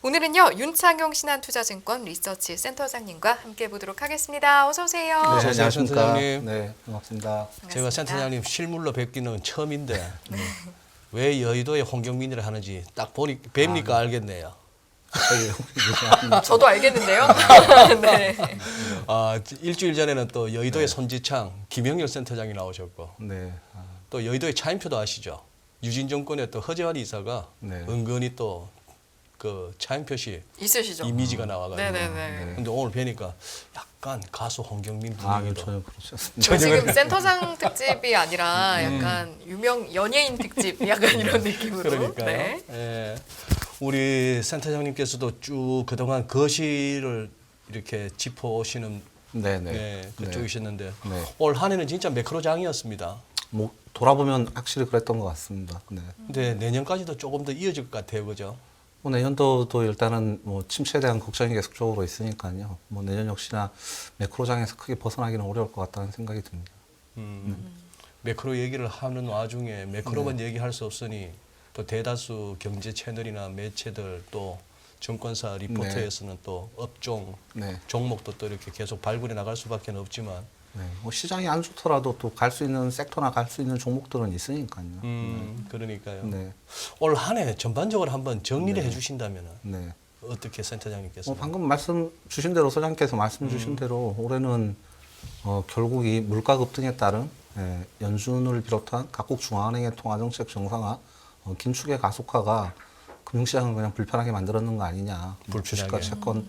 오늘은요 윤창용 신한투자증권 리서치 센터장님과 함께 보도록 하겠습니다. 어서 오세요. 네, 안녕하십니까. 센터장님. 네, 반갑습니다. 제가 센터장님 실물로 뵙기는 처음인데 왜 여의도에 홍경민이라 하는지 딱 보니 뵙니까 알겠네요. 저도 알겠는데요. 네. 일주일 전에는 또 여의도의 손지창 김영렬 센터장이 나오셨고 네, 또 여의도의 차인표도 아시죠? 유진정권의 또 허재환 이사가 네. 은근히 또 그 차인표씨 있으시죠? 이미지가 나와가지고. 네네네. 근데 오늘 뵈니까 약간 가수 홍경민 아, 분위기로. 전혀 그렇지 않습니다. 저 지금 센터장 특집이 아니라 약간 유명 연예인 특집 약간 이런 느낌으로. 그러니까요. 네. 예. 우리 센터장님께서도 쭉 그동안 거시를 이렇게 짚어오시는 네, 네. 네, 그쪽이셨는데 네. 올 한 해는 진짜 매크로장이었습니다. 뭐 돌아보면 확실히 그랬던 것 같습니다. 네. 근데 내년까지도 조금 더 이어질 것 같아요, 그죠? 뭐 내년도도 일단은 뭐 침체에 대한 걱정이 계속적으로 있으니까요. 뭐 내년 역시나 매크로장에서 크게 벗어나기는 어려울 것 같다는 생각이 듭니다. 매크로 얘기를 하는 와중에 매크로만 얘기할 수 없으니 또 대다수 경제 채널이나 매체들 또 증권사 리포트에서는 또 업종 네. 종목도 또 이렇게 계속 발굴해 나갈 수밖에 없지만 네. 뭐 시장이 안 좋더라도 또 갈 수 있는 섹터나 갈 수 있는 종목들은 있으니까요. 그러니까요. 네. 올 한 해 전반적으로 한번 정리를 해주신다면 네. 어떻게 센터장님께서? 방금 말씀 주신 대로 소장님께서 말씀 주신 대로 올해는 결국 이 물가 급등에 따른 연준을 비롯한 각국 중앙은행의 통화정책 정상화, 긴축의 가속화가 금융시장을 그냥 불편하게 만들었는 거 아니냐, 주식과 채권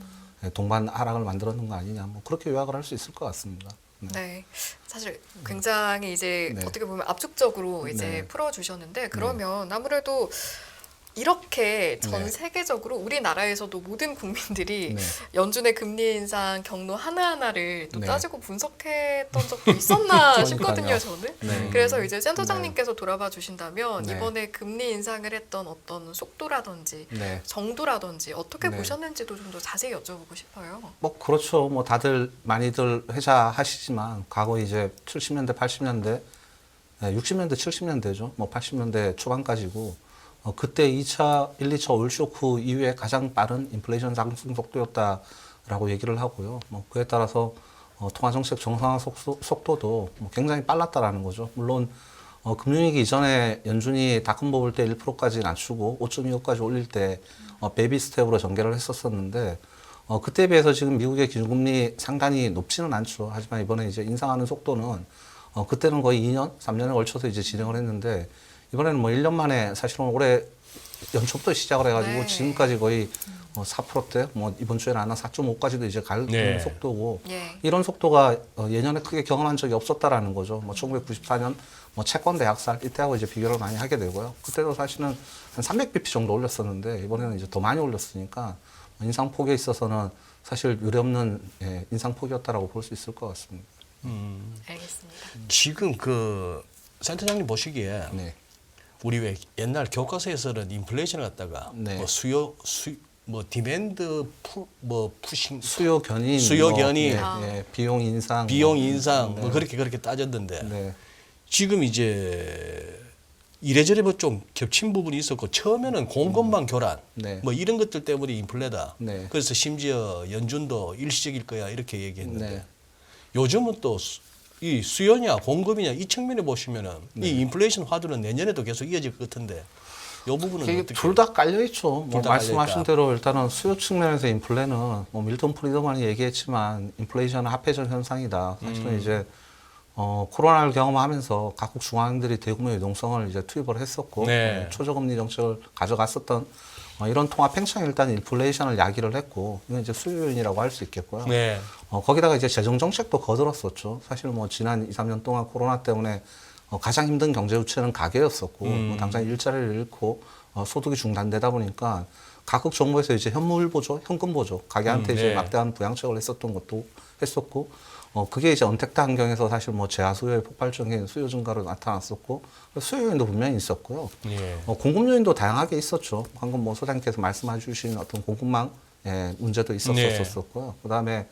동반 하락을 만들었는 거 아니냐, 뭐 그렇게 요약을 할 수 있을 것 같습니다. 네. 사실 굉장히 이제 네. 어떻게 보면 압축적으로 이제 네. 풀어주셨는데 그러면 아무래도 이렇게 전 네. 세계적으로 우리나라에서도 모든 국민들이 네. 연준의 금리 인상 경로 하나하나를 또 네. 따지고 분석했던 적도 있었나 싶거든요, 그러니까요. 저는. 네. 그래서 이제 센터장님께서 돌아봐 주신다면 네. 이번에 금리 인상을 했던 어떤 속도라든지 네. 정도라든지 어떻게 네. 보셨는지도 좀 더 자세히 여쭤보고 싶어요. 뭐 그렇죠. 뭐 다들 많이들 회자하시지만 과거 이제 70년대, 80년대, 60년대, 70년대죠. 뭐 80년대 초반까지고 그때 2차, 1, 2차 오일 쇼크 이후에 가장 빠른 인플레이션 상승 속도였다라고 얘기를 하고요. 뭐 그에 따라서 통화정책 정상화 속도도 뭐 굉장히 빨랐다라는 거죠. 물론 금융위기 이전에 연준이 다큰 뽑을 때 1%까지 낮추고 5.25까지 올릴 때 베이비 스텝으로 전개를 했었었는데 그때에 비해서 지금 미국의 기준금리 상당히 높지는 않죠. 하지만 이번에 이제 인상하는 속도는 그때는 거의 2년, 3년에 걸쳐서 이제 진행을 했는데 이번에는 뭐 1년 만에 사실은 올해 연초부터 시작을 해가지고 네. 지금까지 거의 4%대, 뭐 이번 주에는 아마 4.5까지도 이제 갈 네. 속도고 예. 이런 속도가 예년에 크게 경험한 적이 없었다라는 거죠. 뭐 1994년 뭐 채권 대학살 이때하고 이제 비교를 많이 하게 되고요. 그때도 사실은 한 300bp 정도 올렸었는데 이번에는 이제 더 많이 올렸으니까 인상 폭에 있어서는 사실 유례없는 인상 폭이었다라고 볼 수 있을 것 같습니다. 알겠습니다. 지금 그 센터장님 보시기에 네. 우리 왜 옛날 교과서에서는 인플레이션을 갖다가 네. 뭐 뭐 디맨드 푸싱 수요 견인, 수요 뭐, 견인. 비용 인상, 비용 뭐, 인상 네. 뭐 그렇게 따졌는데 네. 지금 이제 이래저래 뭐 좀 겹친 부분이 있었고 처음에는 공급망 교란 네. 뭐 이런 것들 때문에 인플레다. 네. 그래서 심지어 연준도 일시적일 거야 이렇게 얘기했는데 네. 요즘은 또 이 수요냐 공급이냐 이 측면에 보시면은 네. 이 인플레이션 화두는 내년에도 계속 이어질 것 같은데 이 부분은 어떻게? 둘 다 깔려 있죠. 뭐 다 말씀하신 깔려있다. 대로 일단은 수요 측면에서 인플레는 뭐 밀턴 프리드만이 얘기했지만 인플레이션은 합해전 현상이다. 사실은 이제 코로나를 경험하면서 각국 중앙은행들이 대규모 유동성을 이제 투입을 했었고 네. 초저금리 정책을 가져갔었던 이런 통화 팽창이 일단 인플레이션을 야기를 했고 이건 이제 수요 요인이라고 할 수 있겠고요. 네. 거기다가 이제 재정 정책도 거들었었죠. 사실 뭐 지난 2, 3년 동안 코로나 때문에 가장 힘든 경제 주체는 가계였었고 뭐 당장 일자리를 잃고 소득이 중단되다 보니까 각국 정부에서 이제 현물 보조, 현금 보조, 가계한테 이제 네. 막대한 부양책을 했었던 것도 했었고 그게 이제 언택트 환경에서 사실 뭐 재화 수요의 폭발적인 수요 증가로 나타났었고 수요 요인도 분명히 있었고요. 예. 공급 요인도 다양하게 있었죠. 방금 뭐 소장님께서 말씀해 주신 어떤 공급망 문제도 있었었고요. 그다음에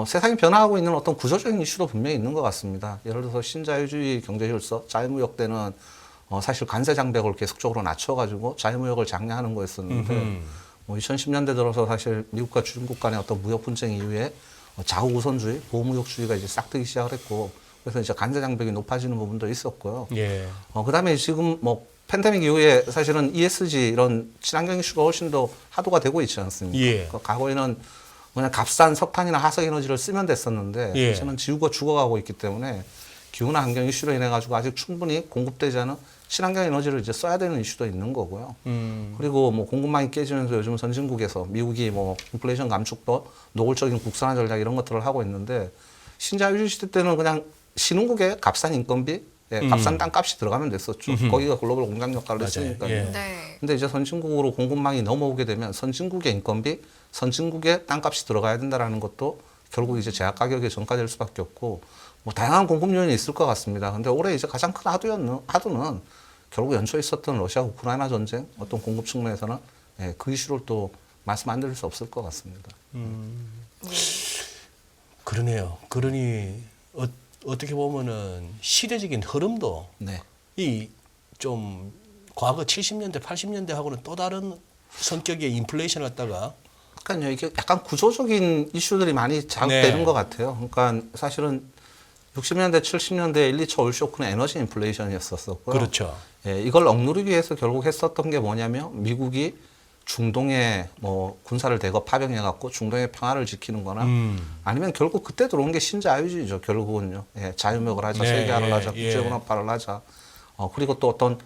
세상이 변화하고 있는 어떤 구조적인 이슈도 분명히 있는 것 같습니다. 예를 들어서 신자유주의 경제질서, 자유무역 때는 사실 관세 장벽을 계속적으로 낮춰가지고 자유무역을 장려하는 거였었는데 뭐 2010년대 들어서 사실 미국과 중국 간의 어떤 무역 분쟁 이후에 자국 우선주의, 보호무역주의가 이제 싹 트기 시작을 했고 그래서 이제 관세 장벽이 높아지는 부분도 있었고요. 예. 그다음에 지금 뭐 팬데믹 이후에 사실은 ESG 이런 친환경 이슈가 훨씬 더 하도가 되고 있지 않습니까? 예. 그러니까 과거에는 그냥 값싼 석탄이나 화석 에너지를 쓰면 됐었는데 예. 이제는 지구가 죽어가고 있기 때문에 기후나 환경 이슈로 인해 가지고 아직 충분히 공급되지 않은 친환경 에너지를 이제 써야 되는 이슈도 있는 거고요. 그리고 뭐 공급망이 깨지면서 요즘 선진국에서 미국이 뭐 인플레이션 감축법, 노골적인 국산화 전략 이런 것들을 하고 있는데 신자유주의 시대 때는 그냥 신흥국의 값싼 인건비, 값싼 땅값이 들어가면 됐었죠. 거기가 글로벌 공장 역할을 맞아요. 했으니까요. 예. 네. 근데 이제 선진국으로 공급망이 넘어오게 되면 선진국의 인건비, 선진국의 땅값이 들어가야 된다라는 것도 결국 이제 제약 가격에 전가될 수밖에 없고 뭐 다양한 공급 요인이 있을 것 같습니다. 근데 올해 이제 가장 큰 하두는 결국 연초에 있었던 러시아 우크라이나 전쟁 어떤 공급 측면에서는 그 이슈를 또 말씀 안 드릴 수 없을 것 같습니다. 그러네요. 그러니 어떻게 보면은 시대적인 흐름도 네. 이 좀 과거 70년대, 80년대하고는 또 다른 성격의 인플레이션을 갖다가 그러니까요, 이게 약간 구조적인 이슈들이 많이 자극되는 네. 것 같아요. 그러니까 사실은 60년대, 70년대 1, 2차 올 쇼크는 에너지 인플레이션이었었고요. 그렇죠. 예, 이걸 억누르기 위해서 결국 했었던 게 뭐냐면 미국이 중동에 뭐 군사를 대거 파병해갖고 중동의 평화를 지키는 거나 아니면 결국 그때 들어온 게 신자유주의죠. 결국은요. 예, 자유무역을 하자, 네, 세계화를 예, 하자, 예. 국제문화화를 하자. 그리고 또 어떤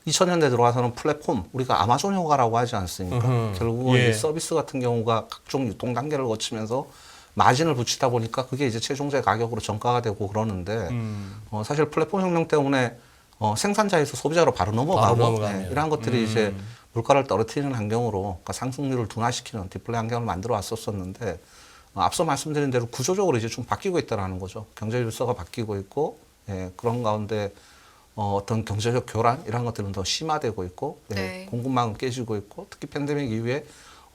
2000년대 들어와서는 플랫폼, 우리가 아마존 효과라고 하지 않습니까? 결국은 예. 이 서비스 같은 경우가 각종 유통 단계를 거치면서 마진을 붙이다 보니까 그게 이제 최종적 가격으로 전가가 되고 그러는데 사실 플랫폼 혁명 때문에 생산자에서 소비자로 바로 넘어가고 넘어가네요. 이러한 것들이 이제 물가를 떨어뜨리는 환경으로 그러니까 상승률을 둔화시키는 디플레 환경을 만들어 왔었었는데 앞서 말씀드린 대로 구조적으로 이제 좀 바뀌고 있다라는 거죠. 경제 질서가 바뀌고 있고 그런 가운데 어떤 경제적 교란 이런 것들은 더 심화되고 있고 네. 공급망은 깨지고 있고 특히 팬데믹 이후에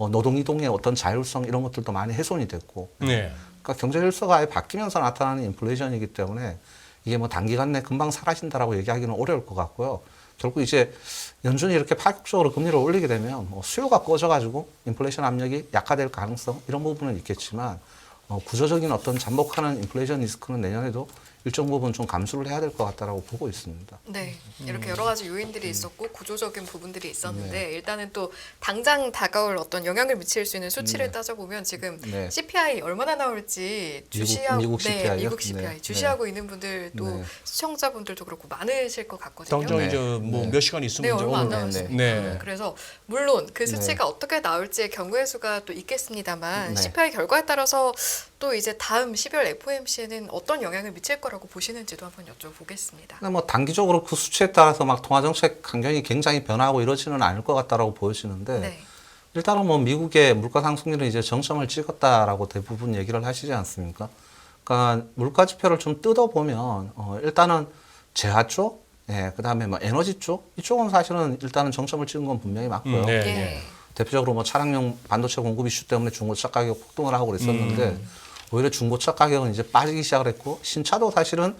노동 이동의 어떤 자율성 이런 것들도 많이 훼손이 됐고 네. 그러니까 경제 질서가 아예 바뀌면서 나타나는 인플레이션이기 때문에 이게 뭐 단기간 내 금방 사라진다라고 얘기하기는 어려울 것 같고요. 결국 이제 연준이 이렇게 파격적으로 금리를 올리게 되면 수요가 꺼져가지고 인플레이션 압력이 약화될 가능성 이런 부분은 있겠지만 구조적인 어떤 잠복하는 인플레이션 리스크는 내년에도 일정 부분 좀 감수를 해야 될 것 같다라고 보고 있습니다. 네, 이렇게 여러 가지 요인들이 있었고 구조적인 부분들이 있었는데 네. 일단은 또 당장 다가올 어떤 영향을 미칠 수 있는 수치를 따져보면 지금 네. CPI 얼마나 나올지 주시하고 미국 CPI 요? 미국 CPI 네. 주시하고 있는 분들도 네. 시청자분들도 그렇고 많으실 것 같거든요. 당장 네. 이제 뭐 네. 몇 시간 네, 있으면 이제 얼마 안 오늘 남았습니다. 네. 그래서 물론 그 수치가 어떻게 나올지의 경우의 수가 또 있겠습니다만 네. CPI 결과에 따라서 또 이제 다음 12월 FOMC에는 어떤 영향을 미칠 거라고 보시는지도 한번 여쭤보겠습니다. 근데 뭐 단기적으로 그 수치에 따라서 막 통화정책 환경이 굉장히 변하고 이러지는 않을 것 같다라고 보여지는데 네. 일단은 뭐 미국의 물가 상승률은 이제 정점을 찍었다라고 대부분 얘기를 하시지 않습니까? 그러니까 물가 지표를 좀 뜯어보면 일단은 재화 쪽, 그다음에 뭐 에너지 쪽 이쪽은 사실은 일단은 정점을 찍은 건 분명히 맞고요. 네. 예. 대표적으로 뭐 차량용 반도체 공급 이슈 때문에 중고차 가격 폭등을 하고 그랬었는데 오히려 중고차 가격은 이제 빠지기 시작을 했고 신차도 사실은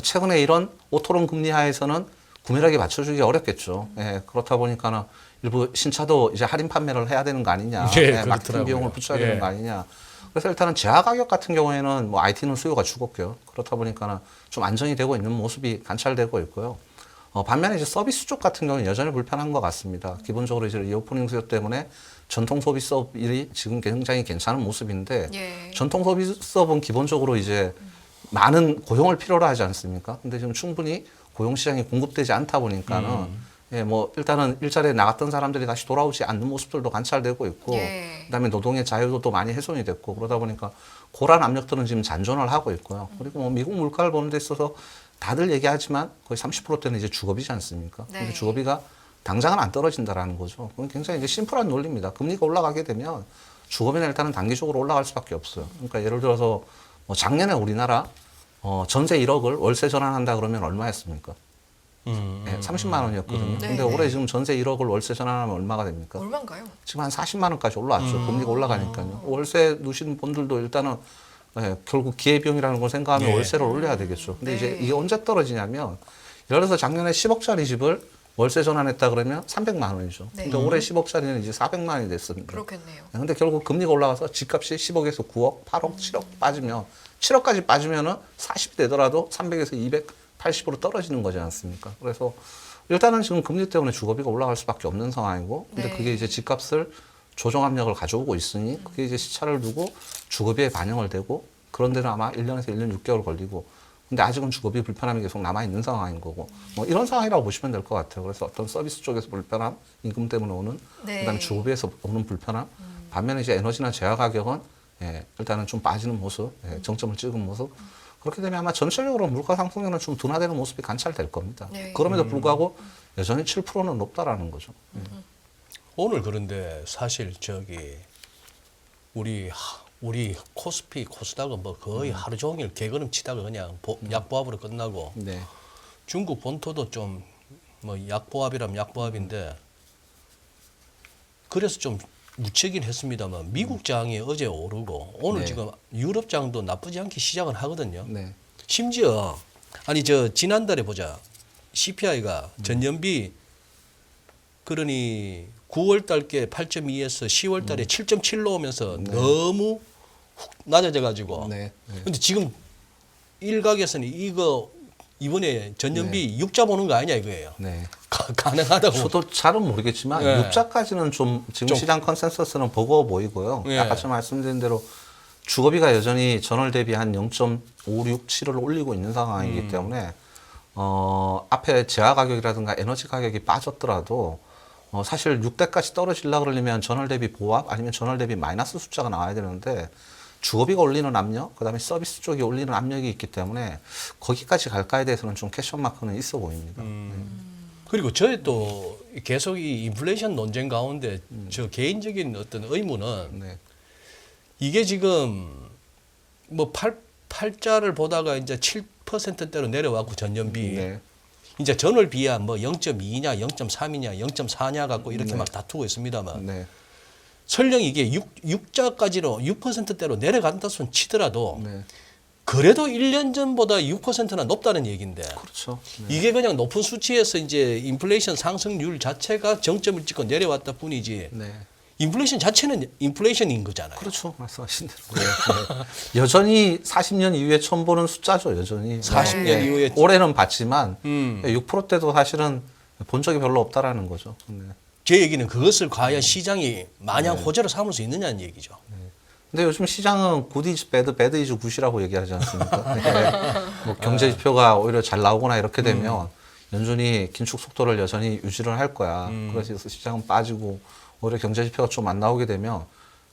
최근에 이런 오토론 금리 하에서는 구매력이 맞춰주기 어렵겠죠. 그렇다 보니까는 일부 신차도 이제 할인 판매를 해야 되는 거 아니냐, 네, 마케팅 그렇더라고요. 비용을 붙여야 예. 되는 거 아니냐. 그래서 일단은 재화 가격 같은 경우에는 뭐 IT는 수요가 죽었고요. 그렇다 보니까는 좀 안정이 되고 있는 모습이 관찰되고 있고요. 반면에 이제 서비스 쪽 같은 경우는 여전히 불편한 것 같습니다. 기본적으로 이제 리오프닝 수요 때문에 전통 소비스업이 지금 굉장히 괜찮은 모습인데 예. 전통 소비스업은 기본적으로 이제 많은 고용을 필요로 하지 않습니까? 근데 지금 충분히 고용 시장이 공급되지 않다 보니까는 뭐 일단은 일자리에 나갔던 사람들이 다시 돌아오지 않는 모습들도 관찰되고 있고 예. 그다음에 노동의 자유도 많이 훼손이 됐고 그러다 보니까 그런 압력들은 지금 잔존을 하고 있고요. 그리고 뭐 미국 물가를 보는 데 있어서 다들 얘기하지만 거의 30%대는 이제 주거비지 않습니까? 네. 근데 주거비가 당장은 안 떨어진다라는 거죠. 그건 굉장히 이제 심플한 논리입니다. 금리가 올라가게 되면 주거비는 일단은 단기적으로 올라갈 수밖에 없어요. 그러니까 예를 들어서 뭐 작년에 우리나라 전세 1억을 월세 전환한다 그러면 얼마였습니까? 30만 원이었거든요. 네, 근데 네. 올해 지금 전세 1억을 월세 전환하면 얼마가 됩니까? 얼마인가요? 지금 한 40만 원까지 올라왔죠. 금리가 올라가니까요. 월세 누시는 분들도 일단은 결국 기회비용이라는 걸 생각하면 네. 월세를 올려야 되겠죠. 근데 네. 이제 이게 언제 떨어지냐면 예를 들어서 작년에 10억짜리 집을 월세 전환했다 그러면 300만 원이죠. 네. 근데 올해 10억짜리는 이제 400만 원이 됐습니다. 그렇겠네요. 근데 결국 금리가 올라가서 집값이 10억에서 9억, 8억, 7억 빠지면 7억까지 빠지면은 40이 되더라도 300에서 280으로 떨어지는 거지 않습니까? 그래서 일단은 지금 금리 때문에 주거비가 올라갈 수밖에 없는 상황이고, 근데 네. 그게 이제 집값을 조정 압력을 가져오고 있으니 그게 이제 시차를 두고 주거비에 반영을 되고, 그런 데는 아마 1년에서 1년 6개월 걸리고, 근데 아직은 주거비 불편함이 계속 남아 있는 상황인 거고, 뭐 이런 상황이라고 보시면 될 것 같아요. 그래서 어떤 서비스 쪽에서 불편함, 임금 때문에 오는, 네. 그다음에 주거비에서 오는 불편함, 반면에 이제 에너지나 제약 가격은 일단은 좀 빠지는 모습, 정점을 찍은 모습. 그렇게 되면 아마 전체적으로 물가 상승률은 좀 둔화되는 모습이 관찰될 겁니다. 네. 그럼에도 불구하고 여전히 7%는 높다라는 거죠. 오늘 그런데 사실 우리 코스피 코스닥은 뭐 거의 하루 종일 개걸음 치다가 그냥 약보합으로 끝나고 네. 중국 본토도 좀 뭐 약보합이라면 약보합인데 그래서 좀 묻히긴 했습니다만 미국 장이 어제 오르고 오늘 네. 지금 유럽 장도 나쁘지 않게 시작은 하거든요. 네. 심지어 지난달에 보자 CPI가 전년비 그러니 9월 달께 8.2에서 10월 달에 7.7로 오면서 너무 훅 낮아져 가지고 네. 근데 지금 일각에서는 이번에 전년비 6자 보는 거 아니냐 이거예요. 네. 가능하다고. 저도 잘은 모르겠지만 네. 6자까지는 좀 지금 시장 컨센서스는 버거워 보이고요. 네. 아까 좀 말씀드린 대로 주거비가 여전히 전월 대비 한 0.567을 올리고 있는 상황이기 때문에 앞에 제화 가격이라든가 에너지 가격이 빠졌더라도 사실 6대까지 떨어지려고 그러려면 전월 대비 보합 아니면 전월 대비 마이너스 숫자가 나와야 되는데 주거비가 올리는 압력, 그다음에 서비스 쪽이 올리는 압력이 있기 때문에 거기까지 갈까에 대해서는 좀 퀘션 마크는 있어 보입니다. 그리고 저희 또 계속 이 인플레이션 논쟁 가운데 저 개인적인 어떤 의무는 네. 이게 지금 뭐 8자를 보다가 이제 7%대로 내려왔고 전년비 네. 이제 전월 비야 뭐 0.2냐 0.3이냐 0.4냐 갖고 이렇게 막 다투고 있습니다만 네. 설령 이게 6자까지로 6%대로 내려간다 손 치더라도 네. 그래도 1년 전보다 6%나 높다는 얘기인데 그렇죠. 네. 이게 그냥 높은 수치에서 이제 인플레이션 상승률 자체가 정점을 찍고 내려왔다 뿐이지 네. 인플레이션 자체는 인플레이션인 거잖아요. 그렇죠. 말씀하신 대로. 네, 네. 여전히 40년 이후에 처음 보는 숫자죠. 여전히. 40년 네. 이후에 올해는 봤지만 6%대도 음. 사실은 본 적이 별로 없다라는 거죠. 네. 제 얘기는 그것을 과연 시장이 마냥 호재로 삼을 수 있느냐는 얘기죠. 근데 요즘 시장은 good is bad, bad is good이라고 얘기하지 않습니까? 네. 뭐 경제 지표가 오히려 잘 나오거나 이렇게 되면 연준이 긴축 속도를 여전히 유지를 할 거야. 그래서 시장은 빠지고 오히려 경제 지표가 좀 안 나오게 되면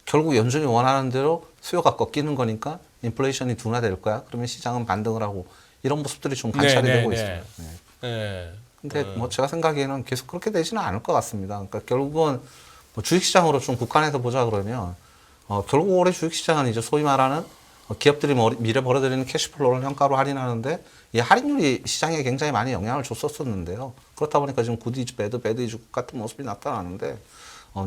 결국 연준이 원하는 대로 수요가 꺾이는 거니까 인플레이션이 둔화될 거야. 그러면 시장은 반등을 하고 이런 모습들이 좀 관찰이 되고 있습니다. 네. 네. 근데 뭐 제가 생각에는 계속 그렇게 되지는 않을 것 같습니다. 그러니까 결국은 뭐 주식시장으로 좀 국한해서 보자 그러면 결국 올해 주식시장은 이제 소위 말하는 기업들이 미래 벌어들이는 캐시플로우를 현가로 할인하는데 이 할인율이 시장에 굉장히 많이 영향을 줬었는데요. 그렇다 보니까 지금 good is bad, bad is good 같은 모습이 나타나는데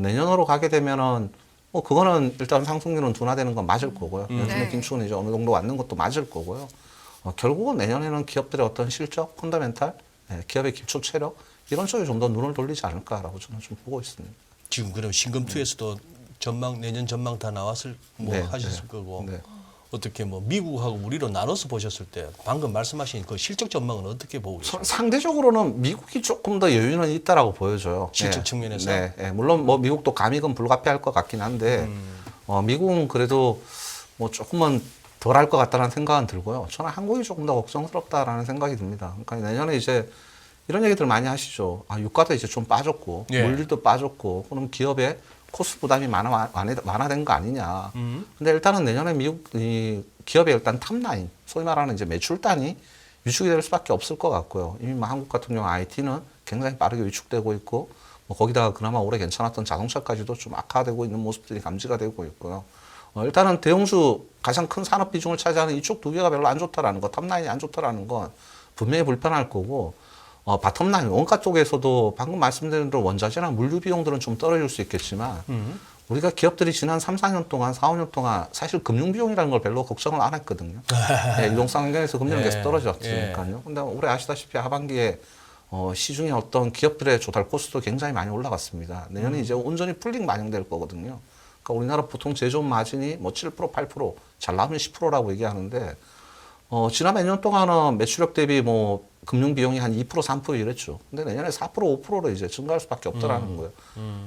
내년으로 가게 되면은 뭐 그거는 일단 상승률은 둔화되는 건 맞을 거고요. 연준의 네. 긴축은 이제 어느 정도 왔는 것도 맞을 거고요. 결국은 내년에는 기업들의 어떤 실적, 펀더멘탈, 기업의 기초 체력 이런 쪽에 좀 더 눈을 돌리지 않을까라고 저는 좀 보고 있습니다. 지금 그럼 신금투에서도 내년 전망 다 나왔을 뭐 네, 하셨을 네, 거고 네. 어떻게 뭐 미국하고 우리로 나눠서 보셨을 때 방금 말씀하신 그 실적 전망은 어떻게 보고 계세요? 상대적으로는 미국이 조금 더 여유는 있다라고 보여져요. 실적 측면에서? 네, 네. 물론 뭐 미국도 감익은 불가피할 것 같긴 한데 미국은 그래도 뭐 조금은 덜 할 것 같다는 생각은 들고요. 저는 한국이 조금 더 걱정스럽다라는 생각이 듭니다. 그러니까 내년에 이제 이런 얘기들 많이 하시죠. 유가도 이제 좀 빠졌고 예. 물질도 빠졌고 그럼 기업의 코스트 부담이 완화된 거 아니냐. 근데 일단은 내년에 미국 기업의 일단 탑라인, 소위 말하는 이제 매출단이 위축이 될 수밖에 없을 것 같고요. 이미 뭐 한국 같은 경우 IT는 굉장히 빠르게 위축되고 있고 뭐 거기다가 그나마 올해 괜찮았던 자동차까지도 좀 악화되고 있는 모습들이 감지가 되고 있고요. 일단은 대형주 가장 큰 산업 비중을 차지하는 이쪽 두 개가 별로 안 좋다라는 거, 탑라인이 안 좋다라는 건 분명히 불편할 거고 바텀라인 원가 쪽에서도 방금 말씀드린 대로 원자재나 물류 비용들은 좀 떨어질 수 있겠지만 우리가 기업들이 지난 3, 4년 동안 4, 5년 동안 사실 금융 비용이라는 걸 별로 걱정을 안 했거든요. 네, 유동성 환경에서 금융은 예, 계속 떨어졌으니까요. 근데 올해 아시다시피 하반기에 시중에 어떤 기업들의 조달 코스도 굉장히 많이 올라갔습니다. 내년에 이제 온전히 풀링 반영될 거거든요. 그러니까 우리나라 보통 제조업 마진이 뭐 7%, 8%, 잘 나오면 10%라고 얘기하는데 지난 몇 년 동안은 매출액 대비 뭐 금융 비용이 한 2%, 3% 이랬죠. 근데 내년에 4%, 5%로 이제 증가할 수밖에 없더라는 거예요.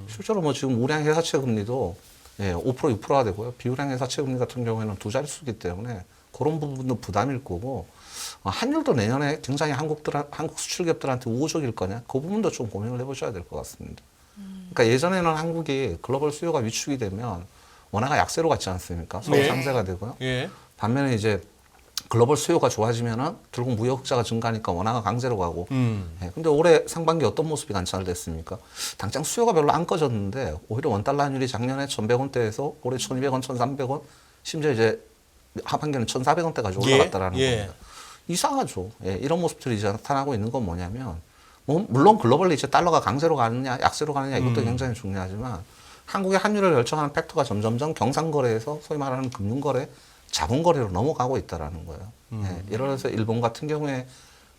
실제로 뭐 지금 우량 회사채 금리도 5%, 6%가 되고요. 비우량 회사채 금리 같은 경우에는 두 자릿수이기 때문에 그런 부분도 부담일 거고 환율도 내년에 굉장히 한국 수출 기업들한테 우호적일 거냐 그 부분도 좀 고민을 해보셔야 될 것 같습니다. 그러니까 예전에는 한국이 글로벌 수요가 위축이 되면 원화가 약세로 갔지 않습니까? 서로 네. 상세가 되고요. 예. 반면에 이제 글로벌 수요가 좋아지면은 결국 무역 흑자가 증가하니까 원화가 강세로 가고. 근데 올해 상반기 어떤 모습이 관찰됐습니까? 당장 수요가 별로 안 꺼졌는데 오히려 원달러 환율이 작년에 1,100원대에서 올해 1,200원, 1,300원, 심지어 이제 하반기에는 1,400원대까지 올라갔다라는 겁니다. 이상하죠. 이런 모습들이 이제 나타나고 있는 건 뭐냐면, 물론 글로벌리 이제 달러가 강세로 가느냐, 약세로 가느냐 이것도 굉장히 중요하지만 한국의 환율을 결정하는 팩터가 점점점 경상거래에서 소위 말하는 금융거래, 자본거래로 넘어가고 있다라는 거예요. 예를 들어서 일본 같은 경우에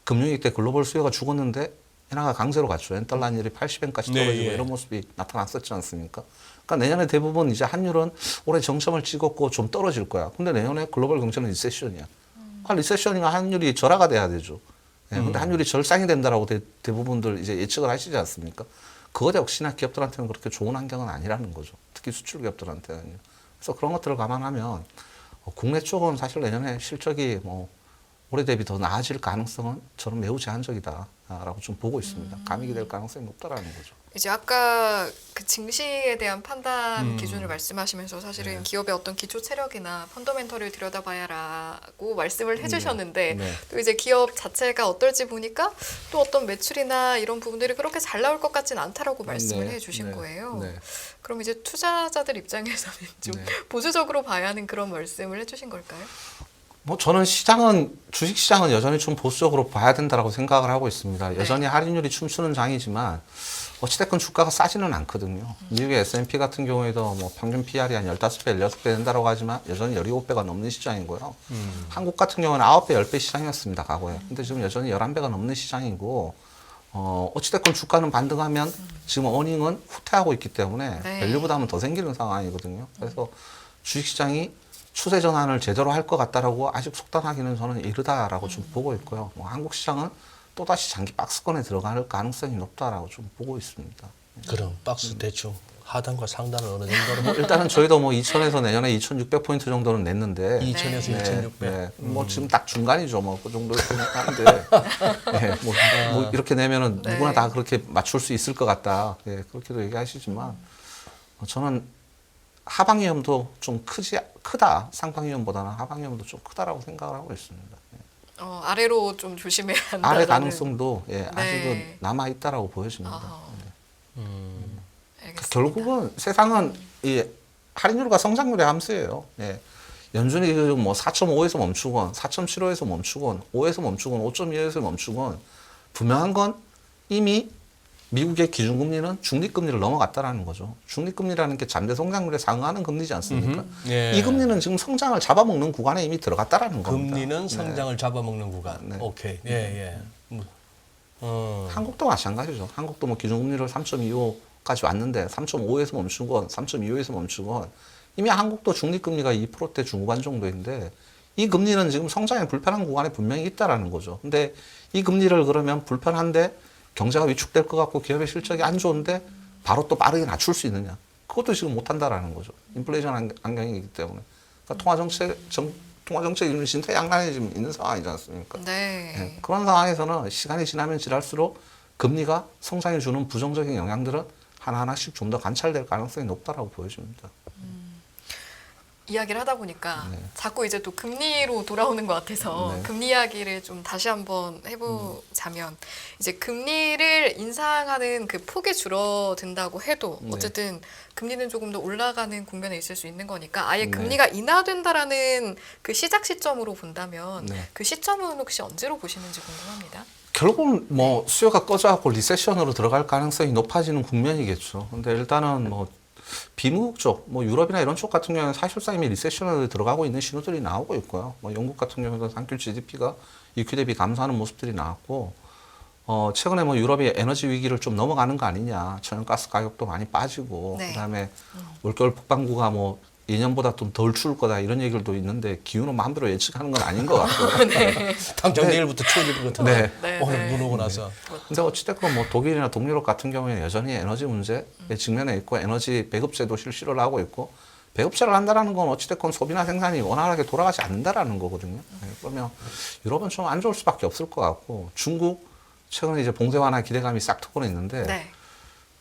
금융위기 때 글로벌 수요가 죽었는데 엔화가 강세로 갔죠. 엔달러 환율이 80엔까지 떨어지고 이런 모습이 나타났었지 않습니까? 그러니까 내년에 대부분 이제 환율은 올해 정점을 찍었고 좀 떨어질 거야. 근데 내년에 글로벌 경제는 리세션이야. 리세션이가 환율이 절하가 돼야 되죠. 근데 환율이 절상이 된다라고 대부분들 이제 예측을 하시지 않습니까? 그거 역시나 기업들한테는 그렇게 좋은 환경은 아니라는 거죠. 특히 수출 기업들한테는요. 그래서 그런 것들을 감안하면 국내 쪽은 사실 내년에 실적이 뭐 올해 대비 더 나아질 가능성은 저는 매우 제한적이다라고 좀 보고 있습니다. 감익이 될 가능성이 높다라는 거죠. 이제 아까 그 증시에 대한 판단 기준을 말씀하시면서 사실은 기업의 어떤 기초 체력이나 펀더멘털을 들여다봐야라고 말씀을 해주셨는데 또 이제 기업 자체가 어떨지 보니까 또 어떤 매출이나 이런 부분들이 그렇게 잘 나올 것 같진 않다라고 말씀을 해주신 거예요. 그럼 이제 투자자들 입장에서는 좀 보수적으로 봐야 하는 그런 말씀을 해주신 걸까요? 뭐 저는 주식 시장은 여전히 좀 보수적으로 봐야 된다라고 생각을 하고 있습니다. 여전히 할인율이 춤추는 장이지만 어찌됐건 주가가 싸지는 않거든요. 미국의 S&P 같은 경우에도 뭐 평균 PR이 한 15배, 16배 된다고 하지만 여전히 17배가 넘는 시장이고요. 한국 같은 경우는 9배, 10배 시장이었습니다, 과거에. 근데 지금 여전히 11배가 넘는 시장이고, 어찌됐건 주가는 반등하면 지금 어닝은 후퇴하고 있기 때문에 밸류 부담은 더 생기는 상황이거든요. 그래서 주식시장이 추세 전환을 제대로 할 것 같다라고 아직 속단하기는 저는 이르다라고 좀 보고 있고요. 뭐 한국 시장은 또다시 장기 박스권에 들어갈 가능성이 높다라고 좀 보고 있습니다. 그럼 박스 대충 하단과 상단은 어느 정도로? 일단은 저희도 뭐 2,000에서 내년에 2,600포인트 정도는 냈는데 2,000에서 2,600. 뭐 지금 딱 중간이죠. 뭐 그 정도 하는데 뭐 이렇게 내면은 누구나 다 그렇게 맞출 수 있을 것 같다. 그렇게도 얘기하시지만 저는 하방 위험도 좀 크다. 상방 위험보다는 하방 위험도 좀 크다라고 생각을 하고 있습니다. 아래로 좀 조심해야 한다. 아래 가능성도 아직은 남아 있다라고 보여집니다. 알겠습니다. 결국은 세상은 이 할인율과 성장률의 함수예요. 연준이 뭐 4.5에서 멈추건, 4.75에서 멈추건, 5에서 멈추건, 5.2에서 멈추건 분명한 건 이미 미국의 기준금리는 중립금리를 넘어갔다라는 거죠. 중립금리라는 게 잠재 성장률에 상응하는 금리지 않습니까? 이 금리는 지금 성장을 잡아먹는 구간에 이미 들어갔다라는 겁니다. 금리는 성장을 잡아먹는 구간. 오케이. 한국도 마찬가지죠. 한국도 뭐 기준금리를 3.25까지 왔는데 3.5에서 멈추건 3.25에서 멈추건 이미 한국도 중립금리가 2%대 중후반 정도인데 이 금리는 지금 성장에 불편한 구간에 분명히 있다라는 거죠. 근데 이 금리를 그러면 불편한데 경제가 위축될 것 같고 기업의 실적이 안 좋은데 바로 또 빠르게 낮출 수 있느냐. 그것도 지금 못한다라는 거죠. 인플레이션 안경이기 때문에. 그러니까 통화정책 진퇴양난이 지금 있는 상황이지 않습니까? 그런 상황에서는 시간이 지나면 지날수록 금리가 성장에 주는 부정적인 영향들은 하나하나씩 좀 더 관찰될 가능성이 높다라고 보여집니다. 이야기를 하다 보니까 자꾸 이제 또 금리로 돌아오는 것 같아서 금리 이야기를 좀 다시 한번 해보자면 이제 금리를 인상하는 그 폭이 줄어든다고 해도 어쨌든 금리는 조금 더 올라가는 국면에 있을 수 있는 거니까 아예 금리가 인하된다라는 그 시작 시점으로 본다면 그 시점은 혹시 언제로 보시는지 궁금합니다. 결국은 뭐 수요가 꺼져갖고 리세션으로 들어갈 가능성이 높아지는 국면이겠죠. 근데 일단은 뭐 비무국 쪽, 뭐 유럽이나 이런 쪽 같은 경우는 사실상 이미 리세션으로 들어가고 있는 신호들이 나오고 있고요. 뭐 영국 같은 경우도 한큐 GDP가 2Q 대비 감소하는 모습들이 나왔고, 최근에 뭐 유럽이 에너지 위기를 좀 넘어가는 거 아니냐. 천연가스 가격도 많이 빠지고, 네. 그다음에 올겨울 북반구가 뭐 예년보다 좀 덜 추울 거다 이런 얘기들도 있는데 기후는 마음대로 예측하는 건 아닌 것 같고. 당장 내일부터 추워질 것 같은데 네. 오늘 눈 오고 나서 근데 어찌됐건 뭐 독일이나 동유럽 같은 경우에는 여전히 에너지 문제에 직면해 있고 에너지 배급제도 실시를 하고 있고 배급제를 한다라는 건 어찌됐건 소비나 생산이 원활하게 돌아가지 않는다라는 거거든요. 네, 그러면 유럽은 좀 안 좋을 수밖에 없을 것 같고 중국 최근에 이제 봉쇄 완화 기대감이 싹 트고는 있는데 네.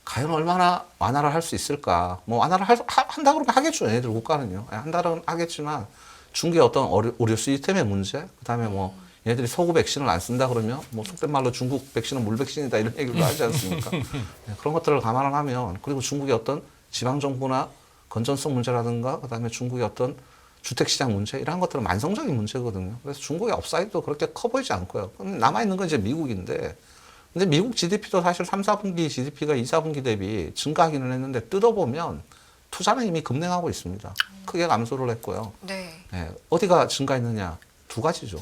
과연 얼마나 완화를 할 수 있을까? 뭐 완화를 한다 그러면 하겠죠. 얘네들 국가는요. 한다는 하겠지만 중국의 어떤 의료 시스템의 문제, 그다음에 뭐 얘네들이 소구 백신을 안 쓴다 그러면 뭐 속된 말로 중국 백신은 물 백신이다 이런 얘기도 하지 않습니까? 네, 그런 것들을 감안을 하면 그리고 중국의 어떤 지방 정부나 건전성 문제라든가 그다음에 중국의 어떤 주택 시장 문제 이런 것들은 만성적인 문제거든요. 그래서 중국의 업사이드도 그렇게 커 보이지 않고요. 남아 있는 건 이제 미국인데. 근데 미국 GDP도 사실 3, 4분기 GDP가 2, 4분기 대비 증가하기는 했는데 뜯어보면 투자는 이미 급냉하고 있습니다. 크게 감소를 했고요. 네. 네, 어디가 증가했느냐? 두 가지죠.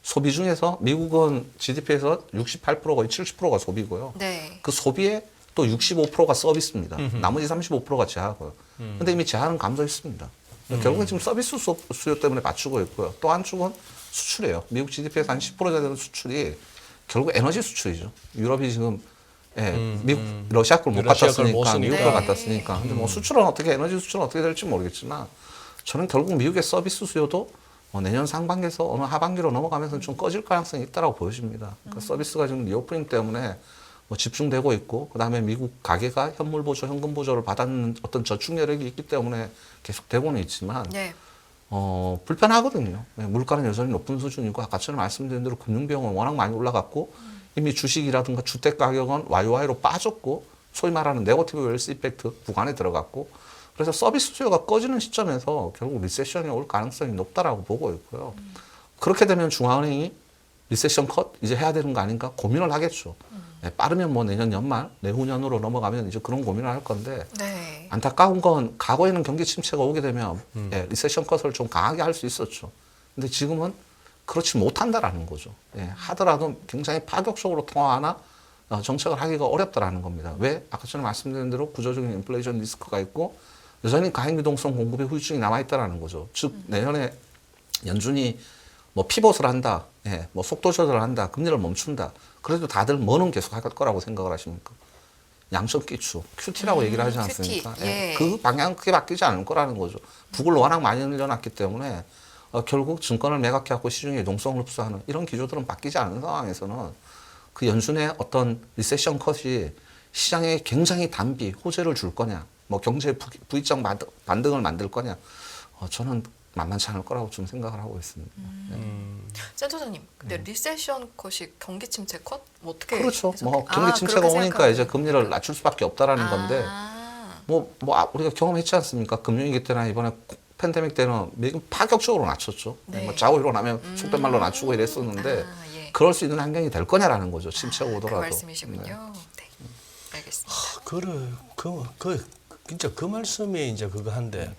소비 중에서 미국은 GDP에서 68% 거의 70%가 소비고요. 네. 그 소비에 또 65%가 서비스입니다. 나머지 35%가 제하고요. 근데 이미 제한은 감소했습니다. 결국은 지금 서비스 수요 때문에 맞추고 있고요. 또 한 축은 수출이에요. 미국 GDP에서 한 10% 되는 수출이 결국 에너지 수출이죠. 유럽이 지금 미국 러시아 걸 못 러시아 갖다 걸못 쓰니까 쓰니까. 미국 걸 갖다 쓰니까. 근데 뭐 수출은 어떻게 에너지 수출은 어떻게 될지 모르겠지만 저는 결국 미국의 서비스 수요도 내년 상반기에서 어느 하반기로 넘어가면서 좀 꺼질 가능성이 있다라고 보여집니다. 그러니까 서비스가 지금 리오프닝 때문에 뭐 집중되고 있고 그다음에 미국 가계가 현물 보조, 현금 보조를 받았는 어떤 저축 여력이 있기 때문에 계속 되고는 있지만 네. 불편하거든요. 네, 물가는 여전히 높은 수준이고 아까 전에 말씀드린 대로 금융비용은 워낙 많이 올라갔고 이미 주식이라든가 주택 가격은 YOY로 빠졌고 소위 말하는 네거티브 웰스 이펙트 구간에 들어갔고 그래서 서비스 수요가 꺼지는 시점에서 결국 리세션이 올 가능성이 높다라고 보고 있고요. 그렇게 되면 중앙은행이 리세션 컷 이제 해야 되는 거 아닌가 고민을 하겠죠. 네, 빠르면 뭐 내년 연말, 내후년으로 넘어가면 이제 그런 고민을 할 건데 네. 안타까운 건 과거에는 경기 침체가 오게 되면 리세션 컷을 좀 강하게 할 수 있었죠. 근데 지금은 그렇지 못한다라는 거죠. 하더라도 굉장히 파격적으로 통화하나 정책을 하기가 어렵다라는 겁니다. 왜? 아까 전에 말씀드린 대로 구조적인 인플레이션 리스크가 있고 여전히 가행 유동성 공급의 후유증이 남아있다라는 거죠. 즉 내년에 연준이 뭐 피벗을 한다, 뭐 속도 조절을 한다, 금리를 멈춘다. 그래도 다들 뭐는 계속 할 거라고 생각을 하십니까? 양적 기축, QT라고 얘기를 하지 않습니까? QT, 예. 그 방향은 크게 바뀌지 않을 거라는 거죠. 북을 워낙 많이 늘려놨기 때문에 결국 증권을 매각해갖고 시중에 유동성을 흡수하는 이런 기조들은 바뀌지 않은 상황에서는 그 연준의 어떤 리세션 컷이 시장에 굉장히 단비 호재를 줄 거냐, 뭐 경제 부의적 반등을 만들 거냐, 저는 만만치 않을 거라고 좀 생각을 하고 있습니다. 센터장님, 근데 리세션 컷이 경기 침체 컷? 뭐 어떻게 그렇죠. 해석해? 뭐 경기 침체가 그렇게 오니까 생각하면 이제 금리를 낮출 수밖에 없다라는 건데 아. 우리가 경험했지 않습니까? 금융위기 때나 이번에 팬데믹 때는 미국 파격적으로 낮췄죠. 네. 뭐 자고 일어나면 속된 말로 낮추고 이랬었는데 예. 그럴 수 있는 환경이 될 거냐라는 거죠. 침체가 그 오더라도. 말씀이시군요. 네. 알겠습니다. 진짜 그 말씀이 이제 그거 한데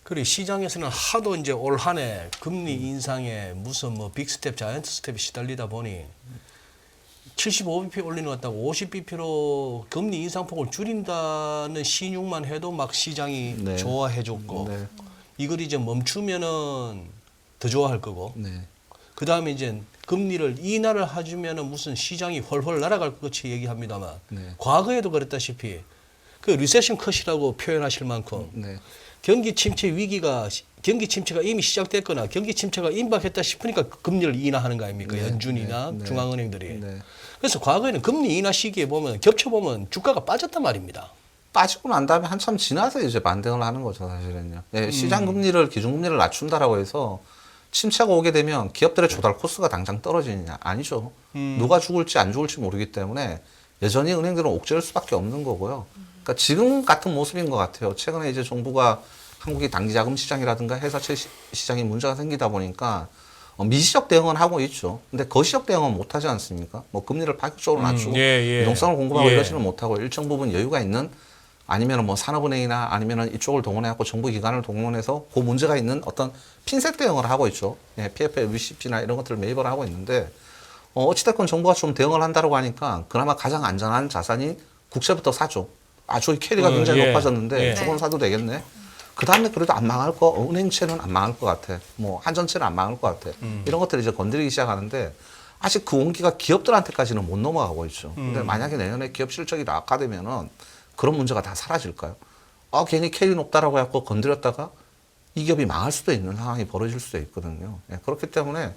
그리고 시장에서는 하도 이제 올 한 해 금리 인상에 무슨 뭐 빅스텝, 자이언트 스텝이 시달리다 보니 75bp 올리는 것 같다고 50bp로 금리 인상폭을 줄인다는 신용만 해도 막 시장이 네. 좋아해줬고 네. 이걸 이제 멈추면은 더 좋아할 거고 네. 그 다음에 이제 금리를 인하를 해주면은 무슨 시장이 훨훨 날아갈 것 같이 얘기합니다만 네. 과거에도 그랬다시피 그 리세션 컷이라고 표현하실 만큼 네. 경기 침체가 이미 시작됐거나 경기 침체가 임박했다 싶으니까 금리를 인하하는 거 아닙니까? 네, 연준이나 네, 중앙은행들이. 네. 그래서 과거에는 금리 인하 시기에 보면 겹쳐보면 주가가 빠졌단 말입니다. 빠지고 난 다음에 한참 지나서 이제 반등을 하는 거죠, 사실은요. 시장 금리를 기준금리를 낮춘다라고 해서 침체가 오게 되면 기업들의 조달 코스가 당장 떨어지느냐? 아니죠. 누가 죽을지 안 죽을지 모르기 때문에 여전히 은행들은 옥죄할 수밖에 없는 거고요. 그러니까 지금 같은 모습인 것 같아요. 최근에 이제 정부가 한국의 단기자금 시장이라든가 회사채 시장에 문제가 생기다 보니까 미시적 대응은 하고 있죠. 근데 거시적 대응은 못 하지 않습니까? 뭐 금리를 파격적으로 낮추고 유동성을 공급하고 이러지는 못하고 일정 부분 여유가 있는 아니면 뭐 산업은행이나 아니면 이쪽을 동원해갖고 정부 기관을 동원해서 그 문제가 있는 어떤 핀셋 대응을 하고 있죠. PFL, VCP나 이런 것들을 매입을 하고 있는데 어찌됐건 정부가 좀 대응을 한다고 하니까 그나마 가장 안전한 자산이 국채부터 사죠. 아, 저기 캐리가 굉장히 예. 높아졌는데 예. 저건 사도 되겠네. 그 다음에 그래도 안 망할 거, 은행채는 안 망할 것 같아. 뭐 한전채는 안 망할 것 같아. 이런 것들을 이제 건드리기 시작하는데 아직 그 온기가 기업들한테까지는 못 넘어가고 있죠. 근데 만약에 내년에 기업 실적이 악화되면은 그런 문제가 다 사라질까요? 괜히 캐리 높다라고 해갖고 건드렸다가 이 기업이 망할 수도 있는 상황이 벌어질 수도 있거든요. 예, 그렇기 때문에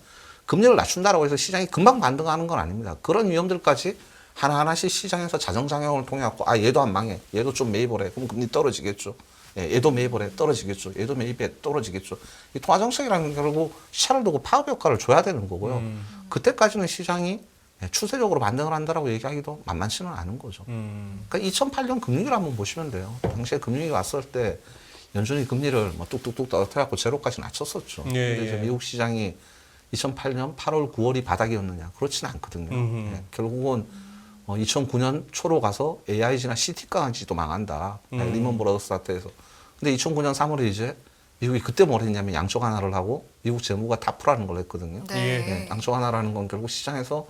금리를 낮춘다라고 해서 시장이 금방 반등하는 건 아닙니다. 그런 위험들까지 하나하나씩 시장에서 자정작용을 통해 갖고 얘도 안 망해. 얘도 좀 매입을 해. 그럼 금리 떨어지겠죠. 예, 얘도 매입을 해. 떨어지겠죠. 얘도 매입해. 떨어지겠죠. 이 통화정책이라는 게 결국 시차를 두고 파급 효과를 줘야 되는 거고요. 그때까지는 시장이 추세적으로 반등을 한다라고 얘기하기도 만만치는 않은 거죠. 그러니까 2008년 금융위기를 한번 보시면 돼요. 당시에 금융위기 왔을 때 연준이 금리를 뭐 뚝뚝뚝 떨어뜨려갖고 제로까지 낮췄었죠. 근데 이제 미국 시장이 2008년 8월, 9월이 바닥이었느냐? 그렇지는 않거든요. 예, 결국은 2009년 초로 가서 AIG나 CT까지도 망한다. 리먼 브라더스 사태에서. 근데 2009년 3월에 이제 미국이 그때 뭘 했냐면 양적 완화를 하고 미국 재무가 타프라는 걸 했거든요. 네. 예, 양적 완화라는 건 결국 시장에서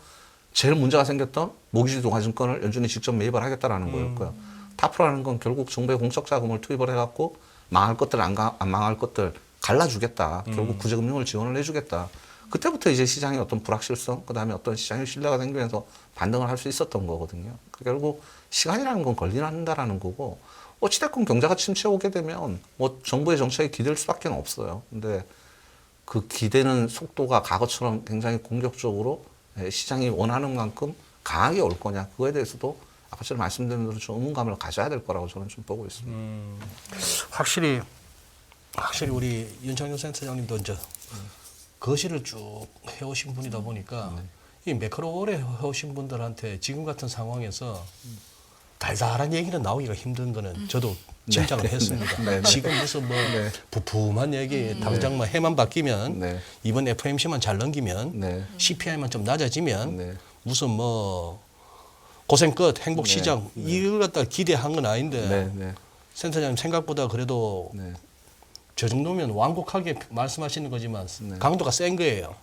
제일 문제가 생겼던 모기지 동화증권을 연준이 직접 매입을 하겠다라는 거였고요. 타프라는 건 결국 정부의 공적 자금을 투입을 해갖고 망할 것들 안 망할 것들 갈라주겠다. 결국 구제금융을 지원을 해주겠다. 그때부터 이제 시장의 어떤 불확실성, 그다음에 어떤 시장의 신뢰가 생기면서 반등을 할 수 있었던 거거든요. 결국 시간이라는 건 걸린다라는 거고 어찌됐건 경제가 침체에 오게 되면 뭐 정부의 정책에 기댈 수밖에 없어요. 근데 그 기대는 속도가 과거처럼 굉장히 공격적으로 시장이 원하는 만큼 강하게 올 거냐 그거에 대해서도 아까처럼 말씀드린 대로 좀 의문감을 가져야 될 거라고 저는 좀 보고 있습니다. 확실히 우리 윤창용 센터장님도 이제 거시를 쭉 해오신 분이다 보니까 이 매크로 오래 해오신 분들한테 지금 같은 상황에서 달달한 얘기는 나오기가 힘든 거는 저도 짐작을 했습니다. 지금 무슨 뭐 부품한 얘기 당장 뭐 해만 바뀌면 이번 FOMC만 잘 넘기면 CPI만 좀 낮아지면 무슨 뭐 고생 끝 행복 시장 이걸 갖다 기대한 건 아닌데 센터장님 생각보다 그래도 저 정도면 완곡하게 말씀하시는 거지만 강도가 센 거예요.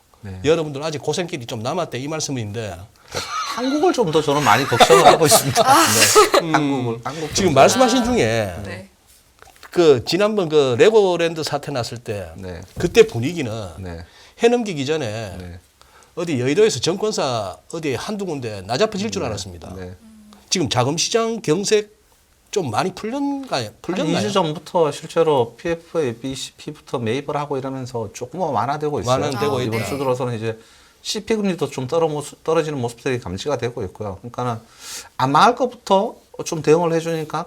여러분들 아직 고생길이 좀 남았대 이 말씀인데 한국을 좀 더 저는 많이 걱정을 하고 있습니다. 한국 지금 말씀하신 중에 그 지난번 그 레고랜드 사태 났을 때 그때 분위기는 해넘기기 전에 어디 여의도에서 정권사 어디 한두 군데 나잡아질 줄 알았습니다. 지금 자금시장 경색 좀 많이 풀렸나요? 2주 전부터 실제로 PFA, BCP부터 매입을 하고 이러면서 조금 완화되고 있어요. 완화되고 이번 주 들어서는 이제 CP 금리도 좀 떨어지는 모습들이 감지가 되고 있고요. 그러니까는 안 망할 것부터 좀 대응을 해주니까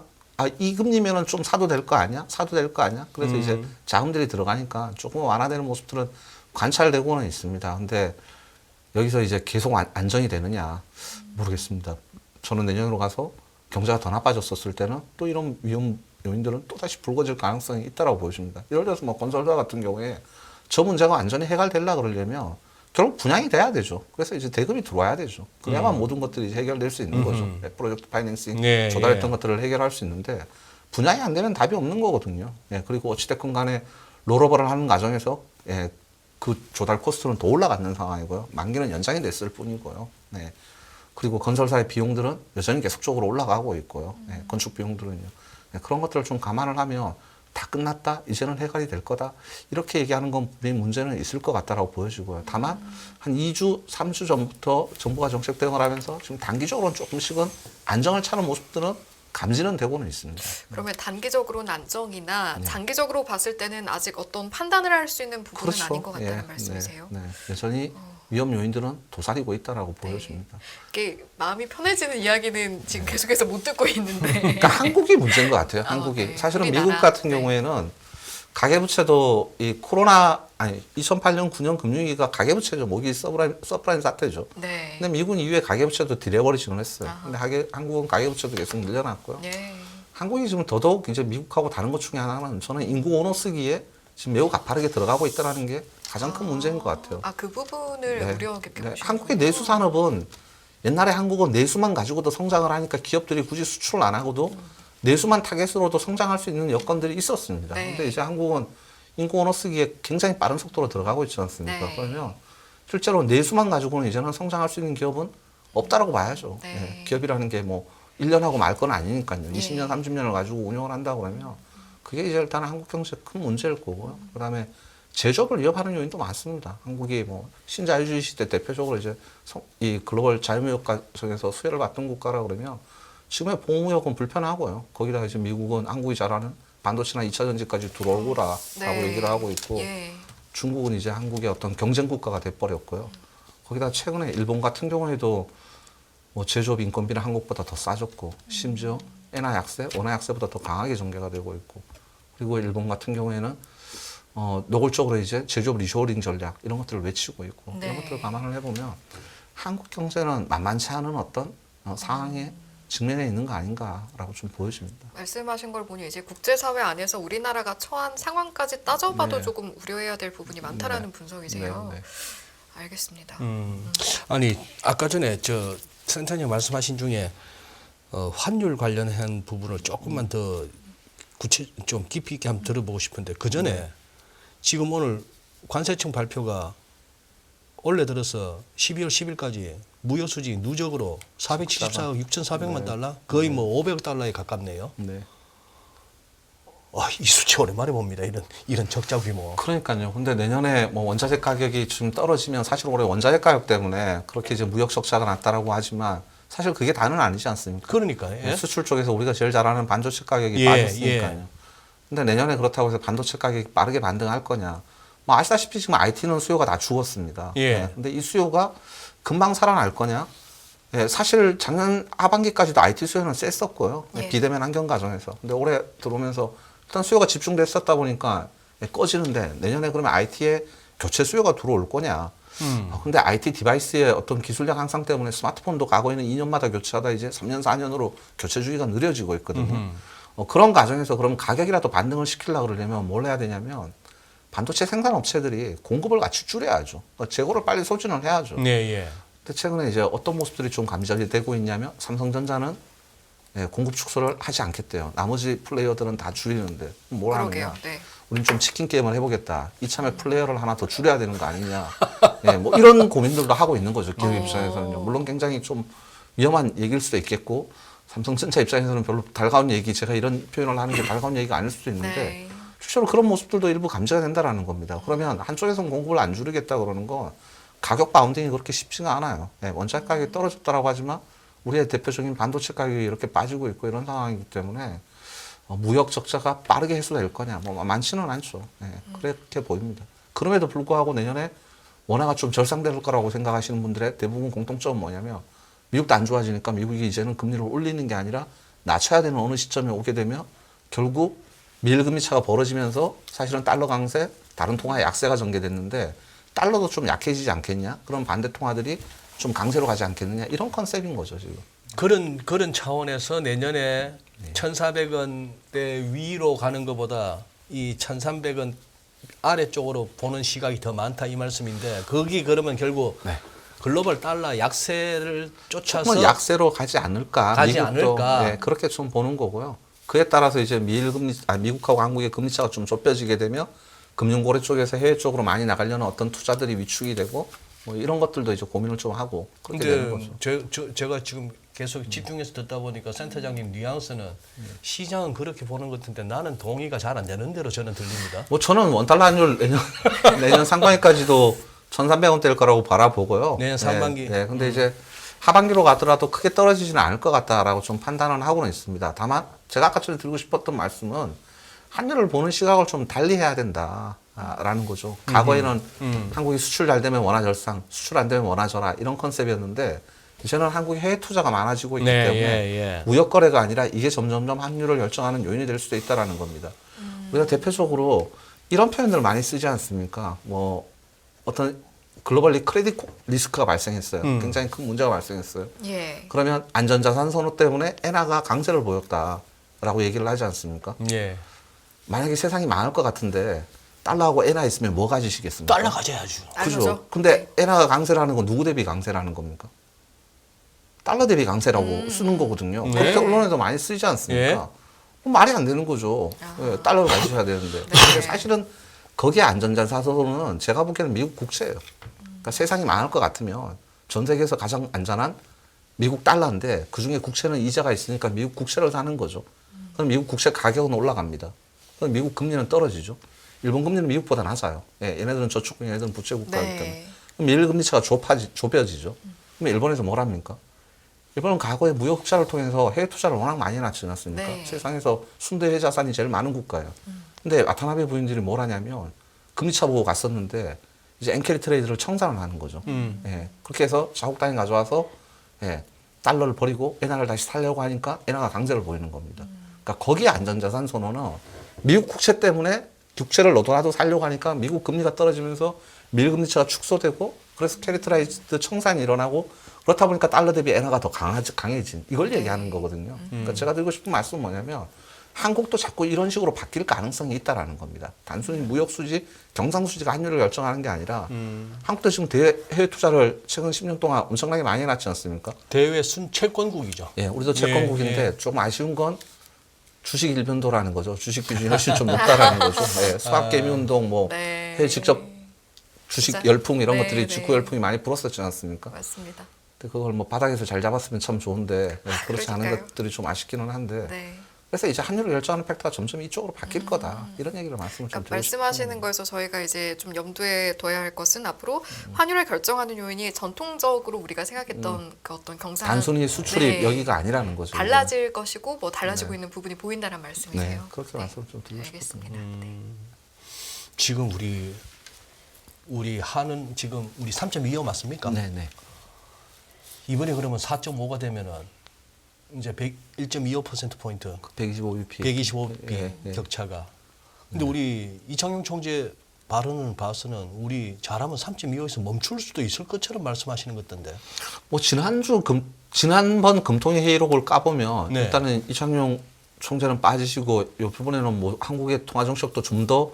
이 금리면은 좀 사도 될 거 아니야? 사도 될 거 아니야? 그래서 이제 자금들이 들어가니까 조금 완화되는 모습들은 관찰되고는 있습니다. 근데 여기서 이제 계속 안정이 되느냐 모르겠습니다. 저는 내년으로 가서 경제가 더 나빠졌었을 때는 또 이런 위험 요인들은 또 다시 불거질 가능성이 있다라고 보여집니다. 예를 들어서 뭐 건설사 같은 경우에 저 문제가 완전히 해결되려고 그러려면 결국 분양이 돼야 되죠. 그래서 이제 대금이 들어와야 되죠. 그래야만 모든 것들이 이제 해결될 수 있는 거죠. 프로젝트 파이낸싱 조달했던 것들을 해결할 수 있는데 분양이 안 되면 답이 없는 거거든요. 그리고 어찌됐건 간에 롤오버를 하는 과정에서 그 조달 코스트는 더 올라가는 상황이고요. 만기는 연장이 됐을 뿐이고요. 그리고 건설사의 비용들은 여전히 계속적으로 올라가고 있고요. 건축 비용들은요. 그런 것들을 좀 감안을 하면 다 끝났다. 이제는 해결이 될 거다. 이렇게 얘기하는 건 분명히 문제는 있을 것 같다라고 보여지고요. 다만 한 2주, 3주 전부터 정부가 정책 대응을 하면서 지금 단기적으로는 조금씩은 안정을 찾는 모습들은 감지는 되고는 있습니다. 그러면 단기적으로는 안정이나 장기적으로 봤을 때는 아직 어떤 판단을 할 수 있는 부분은 그렇죠. 아닌 것 같다는 말씀이세요? 여전히 위험 요인들은 도사리고 있다라고 보여집니다. 이게 마음이 편해지는 이야기는 지금 계속해서 못 듣고 있는데. 그러니까 한국이 문제인 것 같아요. 한국이. 사실은 우리나라. 미국 같은 경우에는 가계부채도 이 2008년 9년 금융위기가 가계부채죠. 모기 서프라임 사태죠. 근데 미국은 이후에 가계부채도 딜해버리지는 했어요. 근데 한국은 가계부채도 계속 늘려놨고요. 한국이 지금 더더욱 이제 미국하고 다른 것 중에 하나는 저는 인구 오너 쓰기에 지금 매우 가파르게 들어가고 있다는 게 가장 큰 문제인 것 같아요. 그 부분을 우려 깊게 보시는 한국의 내수 산업은 옛날에 한국은 내수만 가지고도 성장을 하니까 기업들이 굳이 수출을 안 하고도 내수만 타겟으로도 성장할 수 있는 여건들이 있었습니다. 근데 이제 한국은 인구 오너 쓰기에 굉장히 빠른 속도로 들어가고 있지 않습니까? 그러면 실제로 내수만 가지고는 이제는 성장할 수 있는 기업은 없다라고 봐야죠. 네. 예, 기업이라는 게 뭐 1년 하고 말 건 아니니까요. 네. 20년, 30년을 가지고 운영을 한다고 그러면 그게 이제 일단 한국 경제의 큰 문제일 거고요. 그다음에 제조업을 위협하는 요인도 많습니다. 한국이 뭐 신자유주의 시대 대표적으로 이제 이 글로벌 자유무역 과정에서 수혜를 받던 국가라 그러면 지금의 보호무역은 불편하고요. 거기다가 이제 미국은 한국이 잘하는 반도체나 2차 전지까지 들어오라라고 네. 얘기를 하고 있고 예. 중국은 이제 한국의 어떤 경쟁 국가가 돼버렸고요. 거기다 최근에 일본 같은 경우에도 뭐 제조업 인건비는 한국보다 더 싸졌고 심지어 엔화 약세, 원화 약세보다 더 강하게 전개가 되고 있고 그리고 일본 같은 경우에는 노골적으로 이제 제조업 리쇼어링 전략 이런 것들을 외치고 있고 네. 이런 것들을 감안을 해보면 한국 경제는 만만치 않은 어떤 상황에 직면해 있는 거 아닌가라고 좀 보여집니다. 말씀하신 걸 보니 이제 국제사회 안에서 우리나라가 처한 상황까지 따져봐도 네. 조금 우려해야 될 부분이 많다라는 분석이세요. 네, 네. 알겠습니다. 아니 아까 전에 저 센터님 말씀하신 중에 환율 관련한 부분을 조금만 더 좀 깊이 있게 한번 들어보고 싶은데 그 전에 지금 오늘 관세청 발표가 원래 들어서 12월 10일까지 무역 수지 누적으로 474억 6,400만 달러 거의 뭐 500억 달러에 가깝네요. 네. 이 수치 오랜만에 봅니다. 이런 적자 규모. 그러니까요. 근데 내년에 뭐 원자재 가격이 좀 떨어지면 사실 올해 원자재 가격 때문에 그렇게 이제 무역 적자가 났다라고 하지만 사실 그게 다는 아니지 않습니까? 그러니까요. 예? 수출 쪽에서 우리가 제일 잘하는 반도체 가격이 예, 빠졌으니까요. 예. 근데 내년에 그렇다고 해서 반도체 가격이 빠르게 반등할 거냐? 뭐 아시다시피 지금 IT는 수요가 다 죽었습니다. 예. 근데 이 수요가 금방 살아날 거냐? 예, 사실 작년 하반기까지도 IT 수요는 셌었고요. 예. 비대면 환경 과정에서. 근데 올해 들어오면서 일단 수요가 집중됐었다 보니까 꺼지는데 내년에 그러면 IT에 교체 수요가 들어올 거냐? 근데 IT 디바이스의 어떤 기술력 향상 때문에 스마트폰도 과거에는 2년마다 교체하다 이제 3년, 4년으로 교체 주기가 느려지고 있거든요. 그런 과정에서 그럼 가격이라도 반등을 시키려고 그러려면 뭘 해야 되냐면 반도체 생산 업체들이 공급을 같이 줄여야죠. 재고를 빨리 소진을 해야죠. 네, 예. 근데 최근에 이제 어떤 모습들이 좀 감지가 되고 있냐면 삼성전자는 공급 축소를 하지 않겠대요. 나머지 플레이어들은 다 줄이는데 뭘 그러게요. 하느냐. 네. 우린 좀 치킨 게임을 해보겠다. 이참에 플레이어를 하나 더 줄여야 되는 거 아니냐. 예, 뭐 이런 고민들도 하고 있는 거죠. 기업 입장에서는요. 물론 굉장히 좀 위험한 얘기일 수도 있겠고 삼성전자 입장에서는 별로 달가운 얘기, 제가 이런 표현을 하는 게 달가운 얘기가 아닐 수도 있는데 네. 실제로 그런 모습들도 일부 감지가 된다라는 겁니다. 그러면 한쪽에서는 공급을 안 줄이겠다 그러는 건 가격 바운딩이 그렇게 쉽지가 않아요. 네, 원자재 가격이 떨어졌다라고 하지만 우리의 대표적인 반도체 가격이 이렇게 빠지고 있고 이런 상황이기 때문에 무역 적자가 빠르게 해소될 거냐? 뭐 많지는 않죠. 네, 그렇게 보입니다. 그럼에도 불구하고 내년에 원화가 좀 절상될 거라고 생각하시는 분들의 대부분 공통점은 뭐냐면 미국도 안 좋아지니까 미국이 이제는 금리를 올리는 게 아니라 낮춰야 되는 어느 시점에 오게 되면 결국 미일 금리 차가 벌어지면서 사실은 달러 강세, 다른 통화의 약세가 전개됐는데 달러도 좀 약해지지 않겠냐? 그럼 반대 통화들이 좀 강세로 가지 않겠느냐? 이런 컨셉인 거죠, 지금. 그런 차원에서 내년에 1,400원대 위로 가는 것보다 이 1,300원 아래쪽으로 보는 시각이 더 많다 이 말씀인데 거기 그러면 결국 네. 글로벌 달러 약세를 쫓아서 조금은 약세로 가지 않을까? 가지 미국도, 않을까? 네, 그렇게 좀 보는 거고요. 그에 따라서 이제 미국하고 한국의 금리 차가 좀 좁혀지게 되면 금융거래 쪽에서 해외 쪽으로 많이 나가려는 어떤 투자들이 위축이 되고 뭐 이런 것들도 이제 고민을 좀 하고 그렇게 되는 거죠. 근데 제가 지금 계속 집중해서 듣다 보니까 센터장님 뉘앙스는 시장은 그렇게 보는 것 같은데 나는 동의가 잘 안 되는 대로 저는 들립니다. 뭐 저는 원달러 환율 내년 상반기까지도 1,300원대일 거라고 바라보고요. 내년 상반기. 네, 근데 이제 하반기로 가더라도 크게 떨어지지는 않을 것 같다라고 좀 판단은 하고는 있습니다. 다만 제가 아까 전에 드리고 싶었던 말씀은 환율을 보는 시각을 좀 달리 해야 된다라는 거죠. 과거에는 한국이 수출 잘 되면 원화 절상, 수출 안 되면 원화 절하 이런 컨셉이었는데 이제는 한국이 해외 투자가 많아지고 있기 네, 때문에 예. 무역 거래가 아니라 이게 점점점 환율을 결정하는 요인이 될 수도 있다라는 겁니다. 우리가 대표적으로 이런 표현들을 많이 쓰지 않습니까? 뭐 어떤 글로벌리 크레딧 리스크가 발생했어요. 굉장히 큰 문제가 발생했어요. 예. 그러면 안전자산 선호 때문에 엔화가 강세를 보였다라고 얘기를 하지 않습니까? 예. 만약에 세상이 망할 것 같은데 달러하고 엔화 있으면 뭐 가지시겠습니까? 달러 가져야죠. 그죠? 알죠. 근데 엔화가 강세라는 건 누구 대비 강세라는 겁니까? 달러 대비 강세라고 쓰는 거거든요. 네. 그렇게 언론에도 많이 쓰지 않습니까? 말이 안 되는 거죠. 예, 달러를 가지셔야 되는데. 근데 사실은 거기에 안전자산 선호는 제가 보기에는 미국 국채예요. 그러니까 세상이 망할 것 같으면 전 세계에서 가장 안전한 미국 달러인데 그중에 국채는 이자가 있으니까 미국 국채를 사는 거죠. 그럼 미국 국채 가격은 올라갑니다. 그럼 미국 금리는 떨어지죠. 일본 금리는 미국보다 낮아요. 예, 얘네들은 저축국, 얘네들은 부채 국가이기 때문에. 네. 그럼 미일 금리차가 좁혀지죠. 그럼 일본에서 뭘 합니까? 일본은 과거에 무역 흑자를 통해서 해외 투자를 워낙 많이 해놨지 않습니까? 네. 세상에서 순대외 자산이 제일 많은 국가예요. 근데 와타나베 부인들이 뭘 하냐면 금리차 보고 갔었는데 이제 엔캐리 트레이드를 청산을 하는 거죠. 예, 그렇게 해서 자국 단위 가져와서 예, 달러를 버리고 엔화를 다시 살려고 하니까 엔화가 강세를 보이는 겁니다. 그러니까 거기에 안전자산 선언은 미국 국채 때문에 국채를 너도나도 살려고 하니까 미국 금리가 떨어지면서 미일 금리차가 축소되고 그래서 캐리 트레이드 청산이 일어나고 그렇다 보니까 달러 대비 엔화가 더 강해진 이걸 얘기하는 거거든요. 그러니까 제가 드리고 싶은 말씀은 뭐냐면 한국도 자꾸 이런 식으로 바뀔 가능성이 있다라는 겁니다. 단순히 무역 수지, 경상 수지가 환율을 결정하는 게 아니라 한국도 지금 해외 투자를 최근 10년 동안 엄청나게 많이 해놨지 않습니까? 대외 채권국이죠. 예, 우리도 채권국인데 좀 아쉬운 건 주식 일변도라는 거죠. 주식 비중이 훨씬 좀 높다라는 거죠. 예, 수학 개미 운동, 뭐 네. 해외 직접 주식 진짜? 열풍 이런 네, 것들이 네. 직구 열풍이 많이 불었었지 않습니까? 맞습니다. 근데 그걸 뭐 바닥에서 잘 잡았으면 참 좋은데 예, 그렇지 않은 그러니까요. 것들이 좀 아쉽기는 한데 네. 그래서 이제 환율을 결정하는 팩터가 점점 이쪽으로 바뀔 거다 이런 얘기를 말씀을 좀 그러니까 드리고 싶어요. 말씀하시는 거에서 저희가 이제 좀 염두에 둬야 할 것은 앞으로 환율을 결정하는 요인이 전통적으로 우리가 생각했던 그 어떤 경상 단순히 수출이 네. 여기가 아니라는 거죠. 달라질 것이고 뭐 달라지고 있는 부분이 보인다는 네, 말씀이세요. 그렇게 말씀 좀 드리고 싶어요. 알겠습니다. 네. 지금 우리 하는 지금 우리 3.25 맞습니까? 네, 네. 이번에 그러면 4.5가 되면은 이제 1.25% 포인트, 125bp. 125bp 예, 예. 격차가. 근데 우리 이창용 총재 발언을 봐서는 우리 잘하면 3.25에서 멈출 수도 있을 것처럼 말씀하시는 것 같던데. 뭐 지난번 금통위 회의록을 까보면 네. 일단은 이창용 총재는 빠지시고 요 부분에는 뭐 한국의 통화 정책도 좀 더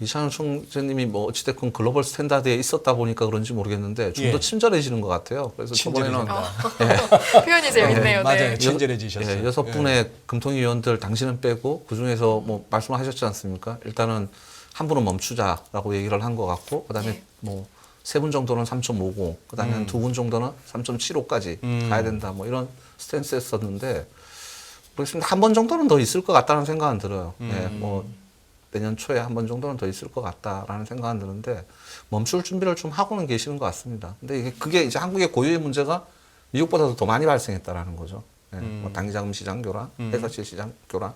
이창용 총재님이 뭐 어찌됐건 글로벌 스탠다드에 있었다 보니까 그런지 모르겠는데 좀 더 예. 친절해지는 것 같아요. 그래서 저번에는 친절해진다. 표현이 재밌네요. 맞아요. 네. 친절해지셨어요. 6분의 금통위 위원들 당신은 빼고 그중에서 뭐 말씀하셨지 않습니까? 일단은 한 분은 멈추자라고 얘기를 한 것 같고 그다음에 네. 뭐 3분 정도는 3.50, 그다음에 한 2분 정도는 3.75까지 가야 된다. 뭐 이런 스탠스였었는데 모르겠습니다. 한 번 정도는 더 있을 것 같다는 생각은 들어요. 예, 뭐 내년 초에 한 번 정도는 더 있을 것 같다라는 생각은 드는데 멈출 준비를 좀 하고는 계시는 것 같습니다. 근데 그게 이제 한국의 고유의 문제가 미국보다도 더 많이 발생했다라는 거죠. 예, 뭐 단기자금 시장 교란, 회사채 시장 교란.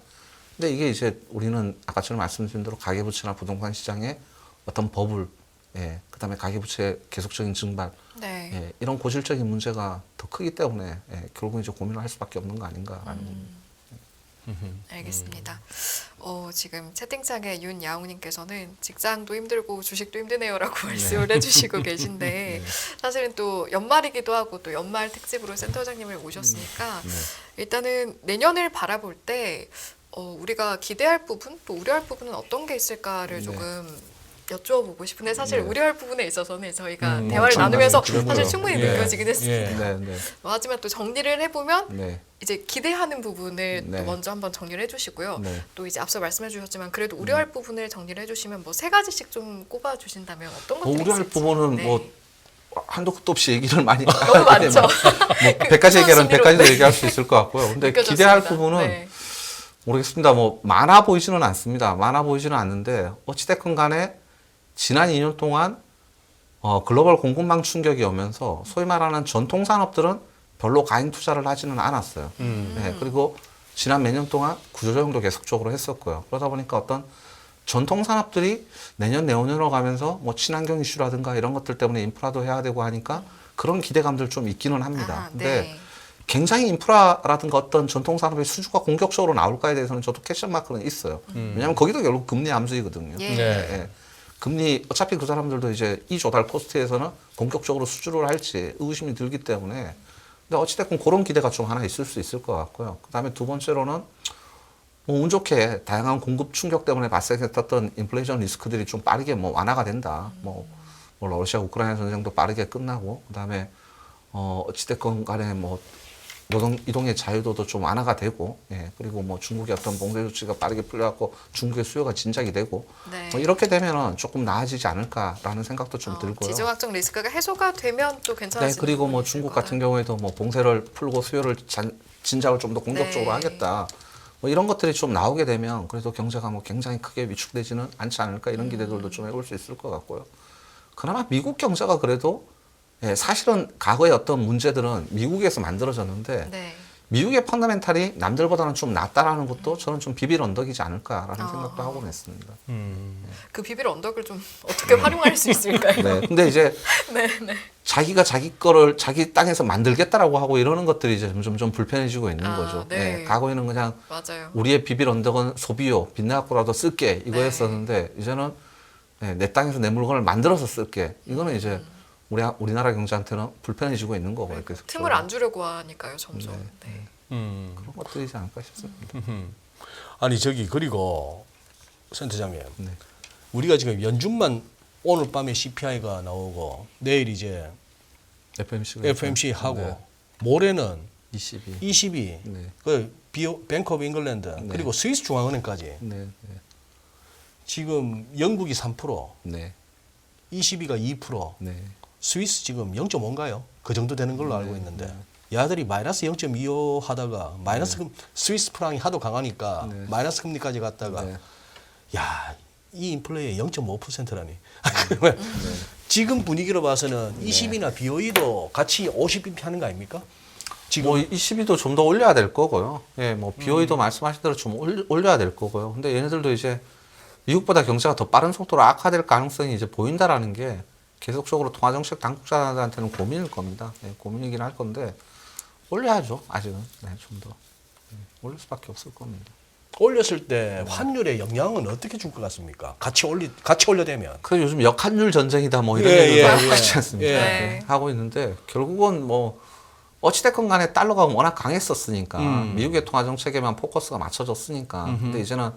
근데 이게 이제 우리는 아까처럼 말씀드린 대로 가계부채나 부동산 시장의 어떤 버블, 예, 그다음에 가계부채 계속적인 증발, 네. 예, 이런 고질적인 문제가 더 크기 때문에 예, 결국 이제 고민을 할 수밖에 없는 거 아닌가라는 겁니다. 알겠습니다. 지금 채팅창에 윤야웅님께서는 직장도 힘들고 주식도 힘드네요라고 말씀을 해주시고 계신데 사실은 또 연말이기도 하고 또 연말 특집으로 센터장님을 모셨으니까 일단은 내년을 바라볼 때 우리가 기대할 부분 또 우려할 부분은 어떤 게 있을까를 네. 조금 여쭈어보고 싶은데 사실 네. 우려할 부분에 있어서는 저희가 대화를 엄청나게 나누면서 그래요. 사실 충분히 예. 느껴지긴 했습니다. 예. 네, 네, 하지만 또 정리를 해보면 네, 이제 기대하는 부분을 네. 또 먼저 한번 정리를 해주시고요. 네. 또 이제 앞서 말씀해 주셨지만 그래도 우려할 부분을 정리를 해주시면 뭐 3가지씩 좀 꼽아 주신다면 어떤 것들이 우려할 있을지. 부분은 네. 뭐 한도 끝도 없이 얘기를 많이 너무 많죠. 뭐 100가지 얘기하면 우선순위로, 100가지도 네. 얘기할 수 있을 것 같고요. 근데 느껴졌습니다. 기대할 부분은 네. 모르겠습니다. 뭐 많아 보이지는 않습니다. 많아 보이지는 않는데 어찌됐건 간에 지난 2년 동안 글로벌 공급망 충격이 오면서 소위 말하는 전통 산업들은 별로 가인 투자를 하지는 않았어요. 네, 그리고 지난 몇 년 동안 구조조정도 계속적으로 했었고요. 그러다 보니까 어떤 전통 산업들이 내년 내후년으로 가면서 뭐 친환경 이슈라든가 이런 것들 때문에 인프라도 해야 되고 하니까 그런 기대감들 좀 있기는 합니다. 근데 네. 굉장히 인프라라든가 어떤 전통 산업의 수주가 공격적으로 나올까에 대해서는 저도 퀘션 마크는 있어요. 왜냐하면 거기도 결국 금리 함수이거든요. 예. 네. 예. 금리 어차피 그 사람들도 이제 이 조달 코스트에서는 본격적으로 수주를 할지 의구심이 들기 때문에 근데 어찌됐건 그런 기대가 좀 하나 있을 수 있을 것 같고요. 그다음에 두 번째로는 뭐 운 좋게 다양한 공급 충격 때문에 발생했던 인플레이션 리스크들이 좀 빠르게 뭐 완화가 된다. 뭐 러시아 우크라이나 전쟁도 빠르게 끝나고 그다음에 어찌됐건 간에 뭐 노동 이동의 자유도도 좀 완화가 되고, 예, 그리고 뭐 중국의 어떤 봉쇄 조치가 빠르게 풀려갖고 중국의 수요가 진작이 되고, 네. 뭐 이렇게 되면은 조금 나아지지 않을까라는 생각도 좀 들고요. 지정학적 리스크가 해소가 되면 또 네, 괜찮아지는 그리고 뭐 부분이 있을 중국 거다. 같은 경우에도 뭐 봉쇄를 풀고 수요를 진작을 좀 더 공격적으로 네. 하겠다. 뭐 이런 것들이 좀 나오게 되면 그래도 경제가 뭐 굉장히 크게 위축되지는 않지 않을까 이런 기대들도 좀 해볼 수 있을 것 같고요. 그나마 미국 경제가 그래도 예, 사실은 과거의 어떤 문제들은 미국에서 만들어졌는데 네. 미국의 펀더멘탈이 남들보다는 좀 낫다라는 것도 저는 좀 비빌 언덕이지 않을까라는 생각도 하고는 있습니다. 그 비빌 언덕을 좀 어떻게 활용할 수 있을까요? 네, 근데 이제 네, 네. 자기가 자기 거를 자기 땅에서 만들겠다라고 하고 이러는 것들이 이제 점점 좀 불편해지고 있는 거죠. 네. 예, 과거에는 그냥 맞아요. 우리의 비빌 언덕은 소비요, 빚내갖고라도 쓸게 이거였었는데 이제는 예, 내 땅에서 내 물건을 만들어서 쓸게. 이거는 이제 우리나라 경제한테는 불편해지고 있는 거고요. 그래서 틈을 안 주려고 하니까요, 점점. 네. 그런 것들이지 않을까 싶습니다. 아니 저기 그리고 센터장님, 네. 우리가 지금 연준만 오늘 밤에 CPI가 나오고 내일 이제 FMC 하고 네. 모레는 22. ECB, 네. 그 뱅크 오브 잉글랜드 그리고 스위스 중앙은행까지 네, 네, 지금 영국이 3%, 네, ECB가 2%, 네. 스위스 지금 0.5인가요? 그 정도 되는 걸로 알고 있는데 야들이 마이너스 0.25 하다가 마이너스 스위스 프랑이 하도 강하니까 네. 마이너스 금리까지 갔다가 네. 야, 이 인플레이의 0.5%라니. 그러면 지금 분위기로 봐서는 ECB나 BOE도 같이 50bp 하는 거 아닙니까? 지금 뭐 22도 좀 더 올려야 될 거고요. 예, 뭐 BOE도 말씀하신 대로 좀 올려야 될 거고요. 근데 얘네들도 이제 미국보다 경제가 더 빠른 속도로 악화될 가능성이 이제 보인다라는 게 계속적으로 통화정책 당국자들한테는 고민일 겁니다. 예, 고민이긴 할 건데 올려야죠. 아직은 네, 좀 더 올릴 수밖에 없을 겁니다. 올렸을 때 환율의 영향은 어떻게 줄 것 같습니까? 같이 올려대면. 그 요즘 역환율 전쟁이다 뭐 이런 예, 얘기도 예, 하지 예. 않습니까? 예. 네, 하고 있는데 결국은 뭐 어찌됐건 간에 달러가 워낙 강했었으니까 미국의 통화 정책에만 포커스가 맞춰졌으니까 근데 이제는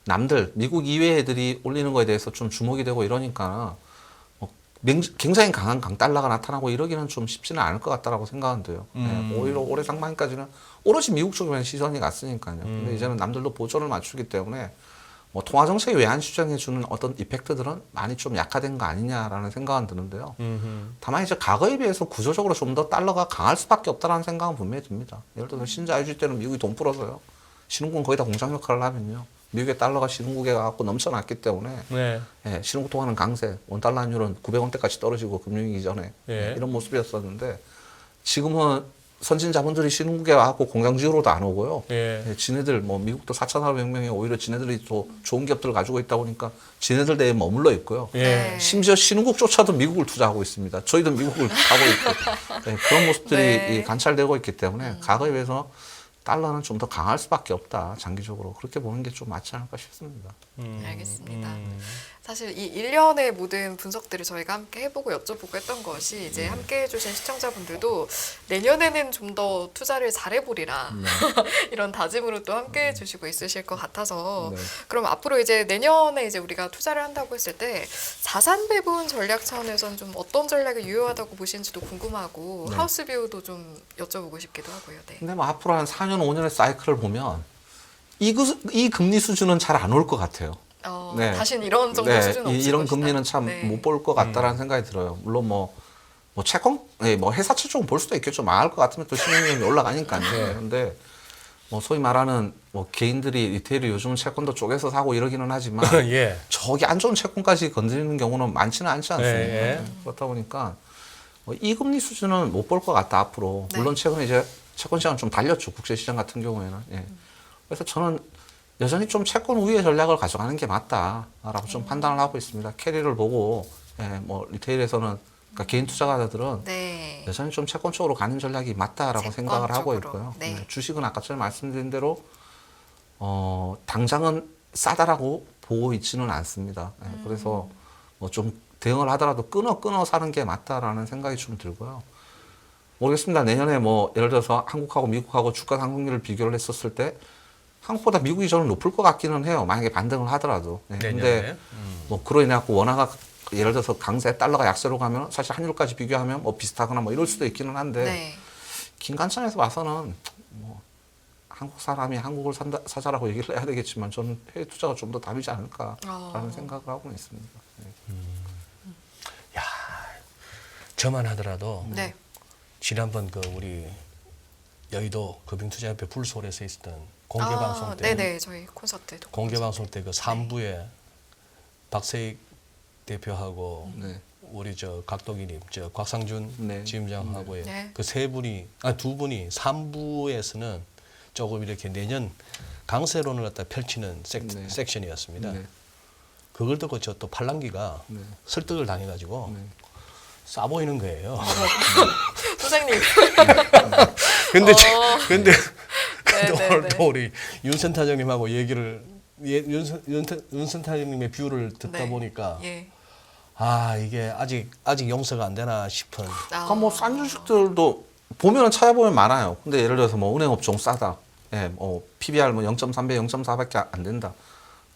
남들 미국 이외 애들이 올리는 거에 대해서 좀 주목이 되고 이러니까 굉장히 강한 강달러가 나타나고 이러기는 좀 쉽지는 않을 것 같다라고 생각은돼요. 네, 오히려 올해 상반기까지는 오로지 미국 쪽에만 시선이 갔으니까요. 근데 이제는 남들도 보조를 맞추기 때문에 뭐 통화 정책이 외환 시장에 주는 어떤 이펙트들은 많이 좀 약화된 거 아니냐라는 생각은 드는데요. 다만 이제 과거에 비해서 구조적으로 좀 더 달러가 강할 수밖에 없다라는 생각은 분명히 듭니다. 예를 들어서 신자유주의 때는 미국이 돈 풀어서요. 신흥국은 거의 다 공장 역할을 하면요. 미국의 달러가 신흥국에 가고 넘쳐났기 때문에 네. 예, 신흥국 통화는 강세, 원달러 환율은 900원대까지 떨어지고 금융위기 전에 예. 이런 모습이었었는데 지금은 선진 자본들이 신흥국에 와고 공장지으로도 안 오고요. 예. 예, 지네들 뭐 미국도 4,400명이 오히려 지네들이 또 좋은 기업들을 가지고 있다 보니까 지네들 내에 머물러 있고요. 예. 심지어 신흥국조차도 미국을 투자하고 있습니다. 저희도 미국을 가고 있고 예, 그런 모습들이 네. 관찰되고 있기 때문에 과거에 비해서 달러는 좀 더 강할 수밖에 없다. 장기적으로 그렇게 보는 게 좀 맞지 않을까 싶습니다. 알겠습니다. 사실 이 1년의 모든 분석들을 저희가 함께 해보고 여쭤보고 했던 것이 이제 함께 해주신 시청자분들도 내년에는 좀 더 투자를 잘해보리라 이런 다짐으로 또 함께 해주시고 있으실 것 같아서 네. 그럼 앞으로 이제 내년에 이제 우리가 투자를 한다고 했을 때 자산 배분 전략 차원에서는 좀 어떤 전략이 유효하다고 보시는지도 궁금하고 네. 하우스 뷰도 좀 여쭤보고 싶기도 하고요. 네. 근데 뭐 앞으로 한 4년, 5년의 사이클을 보면 이 금리 수준은 잘 안 올 것 같아요. 네. 다시는 이런 정도 네, 수준은 없을 이런 것이다. 금리는 참 네. 못 볼 것 같다라는 생각이 들어요. 물론 뭐 채권, 네, 뭐 회사채 쪽은 볼 수도 있겠죠. 망할 것 같으면 또 신용위험이 올라가니까요. 근데 뭐 소위 말하는 뭐 개인들이 리테일이 요즘은 채권도 쪼개서 사고 이러기는 하지만 예. 저기 안 좋은 채권까지 건드리는 경우는 많지는 않지 않습니까? 예, 예. 그렇다 보니까 이 금리 수준은 못 볼 것 같다 앞으로. 네. 물론 최근에 이제 채권 시장 좀 달렸죠. 국제 시장 같은 경우에는. 예. 그래서 저는 여전히 좀 채권 우위의 전략을 가져가는 게 맞다라고 좀 판단을 하고 있습니다. 캐리를 보고 예, 뭐 리테일에서는 그러니까 개인 투자자들은 네. 여전히 좀 채권 쪽으로 가는 전략이 맞다라고 채권 생각을 하고 쪽으로. 있고요. 네. 주식은 아까 전에 말씀드린 대로 당장은 싸다라고 보고 있지는 않습니다. 예, 그래서 뭐 좀 대응을 하더라도 끊어 사는 게 맞다라는 생각이 좀 들고요. 모르겠습니다. 내년에 뭐 예를 들어서 한국하고 미국하고 주가 상승률을 비교를 했었을 때 한국보다 미국이 저는 높을 것 같기는 해요. 만약에 반등을 하더라도. 예, 근데 내년에. 뭐 그로 인해 갖고 원화가 예를 들어서 강세 달러가 약세로 가면 사실 환율까지 비교하면 뭐 비슷하거나 뭐 이럴 수도 있기는 한데 네. 긴 관점에서 봐서는 뭐 한국 사람이 한국을 사자라고 얘기를 해야 되겠지만 저는 해외 투자가 좀 더 답이지 않을까라는 생각을 하고 있습니다. 네. 야, 저만 하더라도 네. 지난번 그 우리 여의도 금융투자협회 불소홀에서 있었던 공개 방송 때, 네네, 저희 콘서트. 공개 방송 때 그 3부에 박세익 대표하고 네. 우리 저 각도기님, 저 곽상준 네. 지점장하고의 네. 그 세 분이, 두 분이 3부에서는 조금 이렇게 내년 강세론을 갖다 펼치는 네. 섹션이었습니다. 네. 그걸 듣고 저 또 팔랑귀가 네. 설득을 당해가지고 네. 싸 보이는 거예요. 소장님. 근데 네, 네, 오늘 네. 또 우리 윤 센터장님하고 얘기를 윤 센터장님의 뷰를 듣다 네. 보니까 예. 아 이게 아직 용서가 안 되나 싶은. 그러니까 뭐 싼 주식들도 보면은 찾아보면 많아요. 근데 예를 들어서 뭐 은행 업종 싸다. 예, 뭐 PBR 뭐 0.3배, 0.4밖에 안 된다.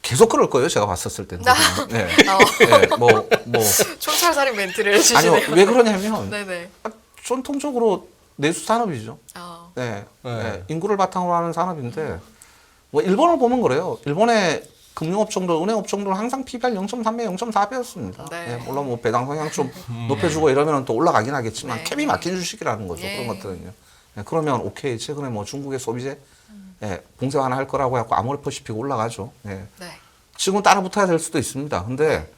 계속 그럴 거예요. 제가 봤었을 때는. 네. 네. 뭐 촌철살인 멘트를 해주시네요. 아니요. 왜 그러냐면 네네. 전통적으로 내수 산업이죠. 네. 네. 네. 인구를 바탕으로 하는 산업인데 뭐 일본을 보면 그래요. 일본의 금융업종도 은행업종도 항상 PBR 0.3배, 0.4배였습니다. 네. 네. 물론 뭐 배당 성향 좀 높여주고 이러면 또 올라가긴 하겠지만 네. 캡이 막힌 주식이라는 거죠. 예. 그런 것들은요. 네. 그러면 오케이. 최근에 뭐 중국의 소비재 예, 봉쇄 완화할 거라고 해갖고 아모레퍼시픽 올라가죠. 예. 네. 지금 따라 붙어야 될 수도 있습니다. 근데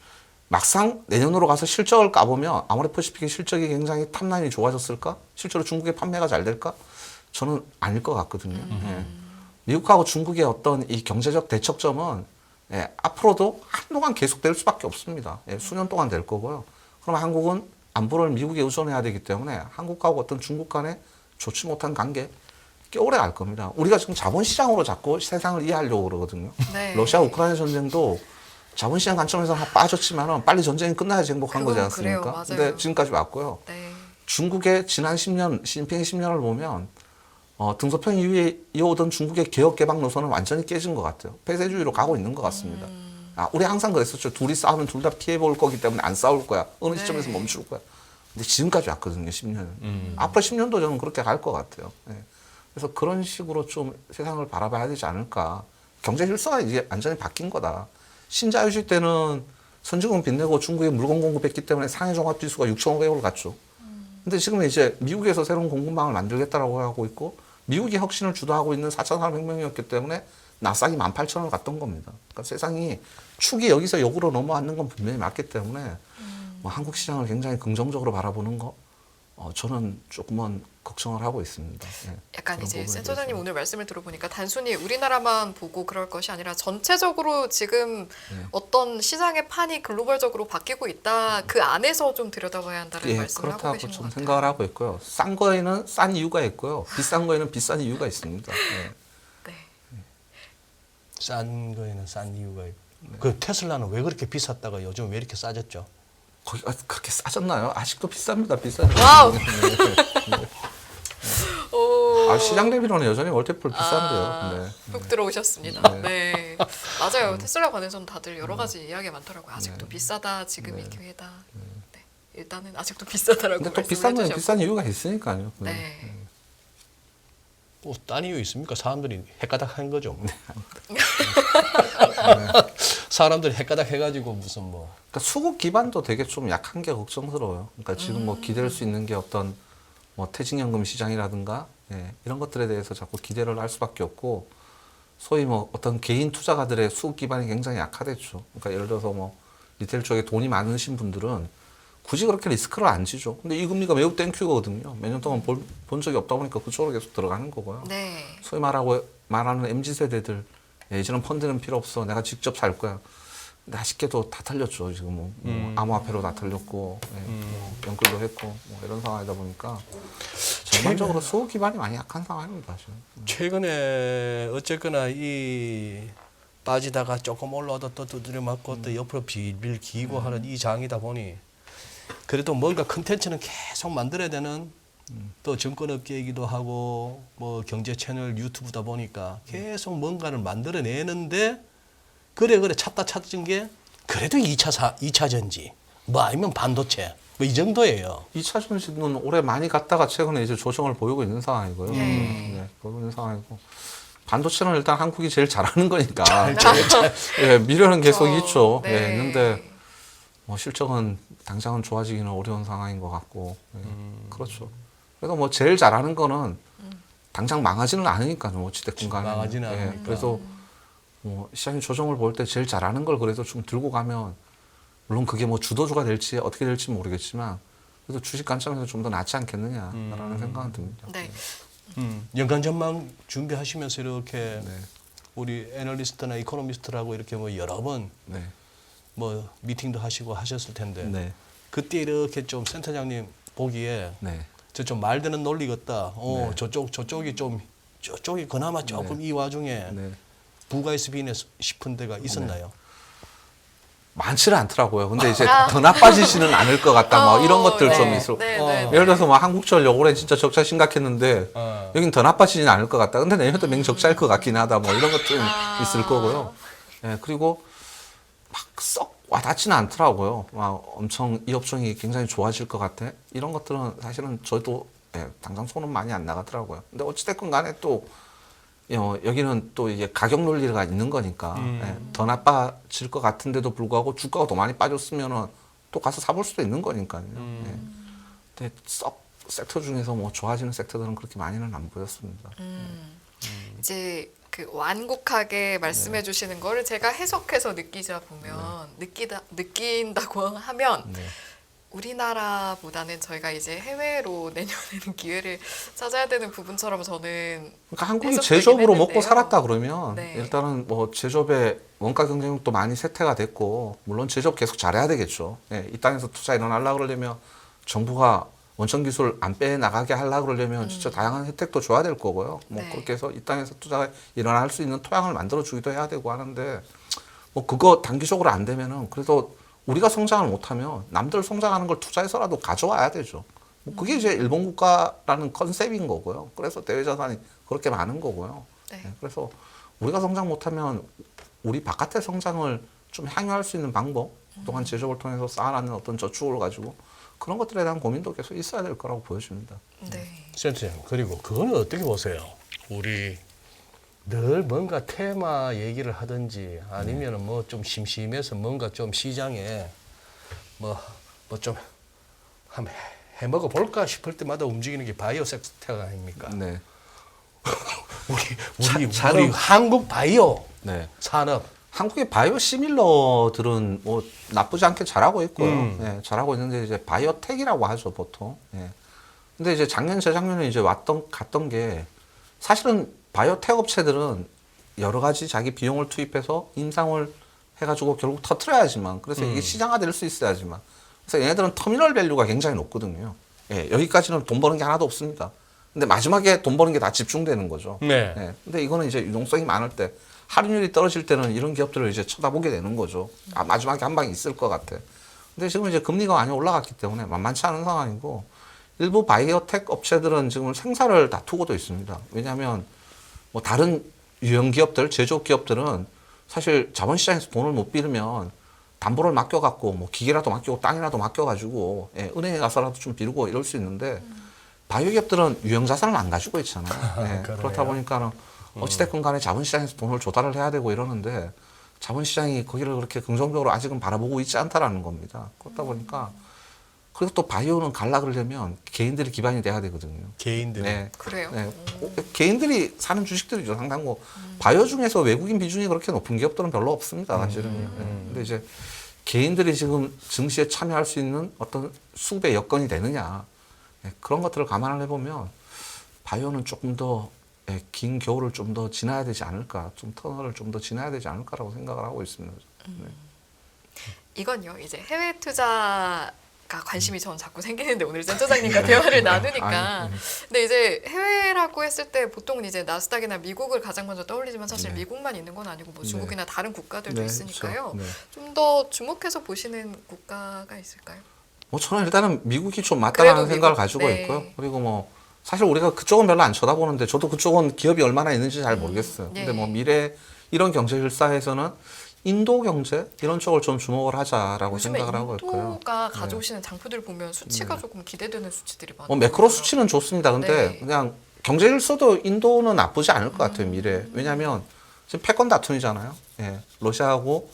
막상 내년으로 가서 실적을 까보면 아모레퍼시픽의 실적이 굉장히 탑라인이 좋아졌을까? 실제로 중국의 판매가 잘 될까? 저는 아닐 것 같거든요. 예. 미국하고 중국의 어떤 이 경제적 대척점은 예, 앞으로도 한동안 계속될 수밖에 없습니다. 예, 수년 동안 될 거고요. 그럼 한국은 안보를 미국에 의존해야 되기 때문에 한국과 어떤 중국 간의 좋지 못한 관계 꽤 오래 갈 겁니다. 우리가 지금 자본시장으로 자꾸 세상을 이해하려고 그러거든요. 네. 러시아 우크라이나 전쟁도 자본시장 관점에서 빠졌지만은 빨리 전쟁이 끝나야지 행복한 거지 그건 그래요. 않습니까? 맞아요. 근데 지금까지 왔고요. 네. 중국의 지난 10년, 시진핑의 10년을 보면 등소평 이후에 이어오던 중국의 개혁 개방 노선은 완전히 깨진 것 같아요. 폐쇄주의로 가고 있는 것 같습니다. 우리 항상 그랬었죠. 둘이 싸우면 둘 다 피해 볼 거기 때문에 안 싸울 거야. 어느 네. 시점에서 멈출 거야. 근데 지금까지 왔거든요. 10년은. 앞으로 10년도 저는 그렇게 갈 것 같아요. 예. 그래서 그런 식으로 좀 세상을 바라봐야 되지 않을까. 경제 질서가 이제 완전히 바뀐 거다. 신자유주의 때는 선진국은 빚내고 중국에 물건 공급했기 때문에 상해 종합 지수가 6,500을 갔죠. 근데 지금 이제 미국에서 새로운 공급망을 만들겠다라고 하고 있고 미국이 혁신을 주도하고 있는 4,400명이었기 때문에 나스닥이 18,000을 갔던 겁니다. 그러니까 세상이 축이 여기서 역으로 넘어왔는 건 분명히 맞기 때문에 뭐 한국 시장을 굉장히 긍정적으로 바라보는 거 저는 조금은 걱정을 하고 있습니다. 예, 약간 그런 이제 부분에 센터장님 대해서. 오늘 말씀을 들어보니까 단순히 우리나라만 보고 그럴 것이 아니라 전체적으로 지금 네. 어떤 시장의 판이 글로벌적으로 바뀌고 있다. 그 안에서 좀 들여다봐야 한다는 예, 말씀을 하고 그렇다고 계신 것 좀 같아요. 생각을 하고 있고요. 싼 거에는 싼 이유가 있고요. 비싼 거에는 비싼 이유가 있습니다. 예. 네. 싼 거에는 싼 이유가 있고. 그 테슬라는 왜 그렇게 비쌌다가 요즘 왜 이렇게 싸졌죠? 거기가 그렇게 싸졌나요? 아직도 비쌉니다. 비싸죠. 와우. 네. 오. 시장 대비로는 여전히 월테플 비싼데요. 네. 훅 들어오셨습니다. 네. 네. 맞아요. 테슬라 관해서는 다들 여러 가지 이야기가 많더라고요. 아직도 네. 비싸다. 지금이 기회다. 네. 일단은 아직도 비싸다라고 근데 또 비싼 거는 말씀을 비싼 이유가 있으니까요. 해주셨고. 네. 딴 이유 있습니까? 사람들이 헷가닥 한 거죠. 뭐. 사람들이 헷가닥 해가지고 무슨 뭐. 그러니까 수급 기반도 되게 좀 약한 게 걱정스러워요. 그러니까 지금 뭐 기댈 수 있는 게 어떤 뭐 퇴직연금 시장이라든가 예, 이런 것들에 대해서 자꾸 기대를 할 수밖에 없고 소위 뭐 어떤 개인 투자가들의 수급 기반이 굉장히 약화됐죠. 그러니까 예를 들어서 뭐 리테일 쪽에 돈이 많으신 분들은 굳이 그렇게 리스크를 안 지죠. 근데 이 금리가 매우 땡큐거든요. 몇 년 동안 본 적이 없다 보니까 그쪽으로 계속 들어가는 거고요. 네. 소위 말하는 MZ세대들 이제는 펀드는 필요 없어. 내가 직접 살 거야. 근데 아쉽게도 다 털렸죠. 지금 뭐 암호화폐로 다 털렸고 뭐 연끌도 했고 뭐 이런 상황이다 보니까 전반적으로 수급 기반이 많이 약한 상황입니다. 지금. 최근에 어쨌거나 이 빠지다가 조금 올라와도 또 두드려 맞고 또 옆으로 빌빌 기고 하는 이 장이다 보니 그래도 뭔가 컨텐츠는 계속 만들어야 되는 또 정권업계이기도 하고 뭐 경제 채널 유튜브다 보니까 계속 뭔가를 만들어내는데 그래 찾다 찾은 게 그래도 2차 전지 뭐 아니면 반도체 뭐 이 정도예요. 2차 전지는 올해 많이 갔다가 최근에 이제 조정을 보이고 있는 상황이고요. 네. 보이고 있는 상황이고 반도체는 일단 한국이 제일 잘하는 거니까 예, 미래는 계속 있죠. 네. 예, 있는데 뭐 실적은 당장은 좋아지기는 어려운 상황인 것 같고 그렇죠. 그래서 뭐 제일 잘하는 거는 당장 망하지는 않으니까요. 어찌됐든 간에. 망하지는 예, 않으니까. 그래서 뭐 시장이 조정을 볼 때 제일 잘하는 걸 그래도 좀 들고 가면 물론 그게 뭐 주도주가 될지 어떻게 될지 모르겠지만 그래도 주식 관점에서 좀 더 낫지 않겠느냐라는 생각은 듭니다. 네. 연간 전망 준비하시면서 이렇게 네. 우리 애널리스트나 이코노미스트라고 이렇게 뭐 여러 번 네. 뭐 미팅도 하시고 하셨을 텐데 네. 그때 이렇게 좀 센터장님 보기에 네. 저 좀 말되는 논리 같다. 네. 저쪽이 그나마 조금 이 와중에 네. 부가 있으면 싶은 데가 있었나요? 많지는 않더라고요. 근데 이제 더 나빠지지는 않을 것 같다. 뭐 이런 것들 네. 좀 있어. 네, 어. 네, 네. 예를 들어서 뭐 한국전력 올해 진짜 적자 심각했는데 어. 여긴 더 나빠지지는 않을 것 같다. 근데 내년도 맹적자일 것 같긴 하다. 뭐 이런 것들은 있을 거고요. 예, 그리고 막 썩 와닿지는 않더라고요. 막 엄청 이 업종이 굉장히 좋아질 것 같아. 이런 것들은 사실은 저도 예, 당장 손은 많이 안 나가더라고요. 근데 어찌됐건 간에 또 여기는 또 이게 가격 논리가 있는 거니까 예, 더 나빠질 것 같은데도 불구하고 주가가 더 많이 빠졌으면은 또 가서 사볼 수도 있는 거니까요. 예. 근데 썩 섹터 중에서 뭐 좋아지는 섹터들은 그렇게 많이는 안 보였습니다. 이제 그 완곡하게 말씀해 주시는 거를 제가 해석해서 느끼다 보면 느낀다고 하면 네. 우리나라보다는 저희가 이제 해외로 내년에는 기회를 찾아야 되는 부분처럼 저는 그러니까 한국이 해석되긴 제조업으로 했는데요. 먹고 살았다 그러면 네. 일단은 뭐 제조업의 원가 경쟁력도 많이 쇠퇴가 됐고 물론 제조업 계속 잘해야 되겠죠. 예, 이 땅에서 투자 일어나려고 그러려면 정부가 원천 기술 안 빼나가게 하려고 그러려면 진짜 다양한 혜택도 줘야 될 거고요. 뭐 네. 그렇게 해서 이 땅에서 투자가 일어날 수 있는 토양을 만들어 주기도 해야 되고 하는데 뭐 그거 단기적으로 안 되면은 그래도 우리가 성장을 못하면 남들 성장하는 걸 투자해서라도 가져와야 되죠. 뭐 그게 이제 일본 국가라는 컨셉인 거고요. 그래서 대외자산이 그렇게 많은 거고요. 네. 예, 그래서 우리가 성장 못하면 우리 바깥의 성장을 좀 향유할 수 있는 방법, 그동안 제조업을 통해서 쌓아놨는 어떤 저축을 가지고 그런 것들에 대한 고민도 계속 있어야 될 거라고 보여집니다. 네. 센터장 그리고 그거는 어떻게 보세요? 우리 늘 뭔가 테마 얘기를 하든지 아니면은 뭐 좀 심심해서 뭔가 좀 시장에 뭐 좀 한번 해먹어 볼까 싶을 때마다 움직이는 게 바이오 섹터 아닙니까? 네. 우리 한국 바이오 네. 산업 한국의 바이오 시밀러들은 뭐 나쁘지 않게 잘하고 있고요. 예, 잘하고 있는데 이제 바이오텍이라고 하죠, 보통. 예. 근데 이제 작년, 재작년에 이제 갔던 게 사실은 바이오텍 업체들은 여러 가지 자기 비용을 투입해서 임상을 해가지고 결국 터트려야지만 그래서 이게 시장화 될 수 있어야지만 그래서 얘네들은 터미널 밸류가 굉장히 높거든요. 예, 여기까지는 돈 버는 게 하나도 없습니다. 근데 마지막에 돈 버는 게 다 집중되는 거죠. 네. 예, 근데 이거는 이제 유동성이 많을 때 할인율이 떨어질 때는 이런 기업들을 이제 쳐다보게 되는 거죠. 아, 마지막에 한 방이 있을 것 같아. 근데 지금 이제 금리가 많이 올라갔기 때문에 만만치 않은 상황이고 일부 바이오텍 업체들은 지금 생사를 다투고도 있습니다. 왜냐하면 뭐 다른 유형 기업들, 제조업 기업들은 사실 자본시장에서 돈을 못 빌면 담보를 맡겨갖고 뭐 기계라도 맡기고 땅이라도 맡겨가지고 예, 은행에 가서라도 좀 빌고 이럴 수 있는데 바이오 기업들은 유형 자산을 안 가지고 있잖아요. 예, 그렇다 보니까는 어찌됐건 간에 자본시장에서 돈을 조달을 해야 되고 이러는데 자본시장이 거기를 그렇게 긍정적으로 아직은 바라보고 있지 않다라는 겁니다. 그렇다 보니까 그리고 또 바이오는 갈라 그러려면 개인들이 기반이 돼야 되거든요. 개인들. 네. 그래요. 네. 개인들이 사는 주식들이죠. 상당 뭐 바이오 중에서 외국인 비중이 그렇게 높은 기업들은 별로 없습니다. 사실은. 네. 근데 이제 개인들이 지금 증시에 참여할 수 있는 어떤 수급의 여건이 되느냐 네. 그런 것들을 감안을 해보면 바이오는 조금 더 긴 겨울을 좀 더 지나야 되지 않을까, 좀 터널을 좀 더 지나야 되지 않을까라고 생각을 하고 있습니다. 네. 이건요. 이제 해외 투자가 관심이 전 자꾸 생기는데 오늘 센터장님과 대화를 나누니까. 근데 이제 해외라고 했을 때 보통은 이제 나스닥이나 미국을 가장 먼저 떠올리지만 사실 미국만 있는 건 아니고 뭐 중국이나 다른 국가들도 네, 있으니까요. 그렇죠. 네. 좀 더 주목해서 보시는 국가가 있을까요? 뭐 저는 일단은 미국이 좀 그래도 맞다라는 미국, 생각을 가지고 네. 있고요. 그리고 뭐 사실 우리가 그쪽은 별로 안 쳐다보는데 저도 그쪽은 기업이 얼마나 있는지 잘 모르겠어요. 네. 근데 뭐 미래 이런 경제 질서에서는 인도 경제 이런 쪽을 좀 주목을 하자라고 요즘에 생각을 하고 있고요. 인도가 가져오시는 장표들 보면 수치가 조금 기대되는 수치들이 많아요. 매크로 수치는 좋습니다. 근데 네. 그냥 경제 일서도 인도는 나쁘지 않을 것 같아요, 미래. 왜냐하면 지금 패권 다툼이잖아요. 예. 러시아하고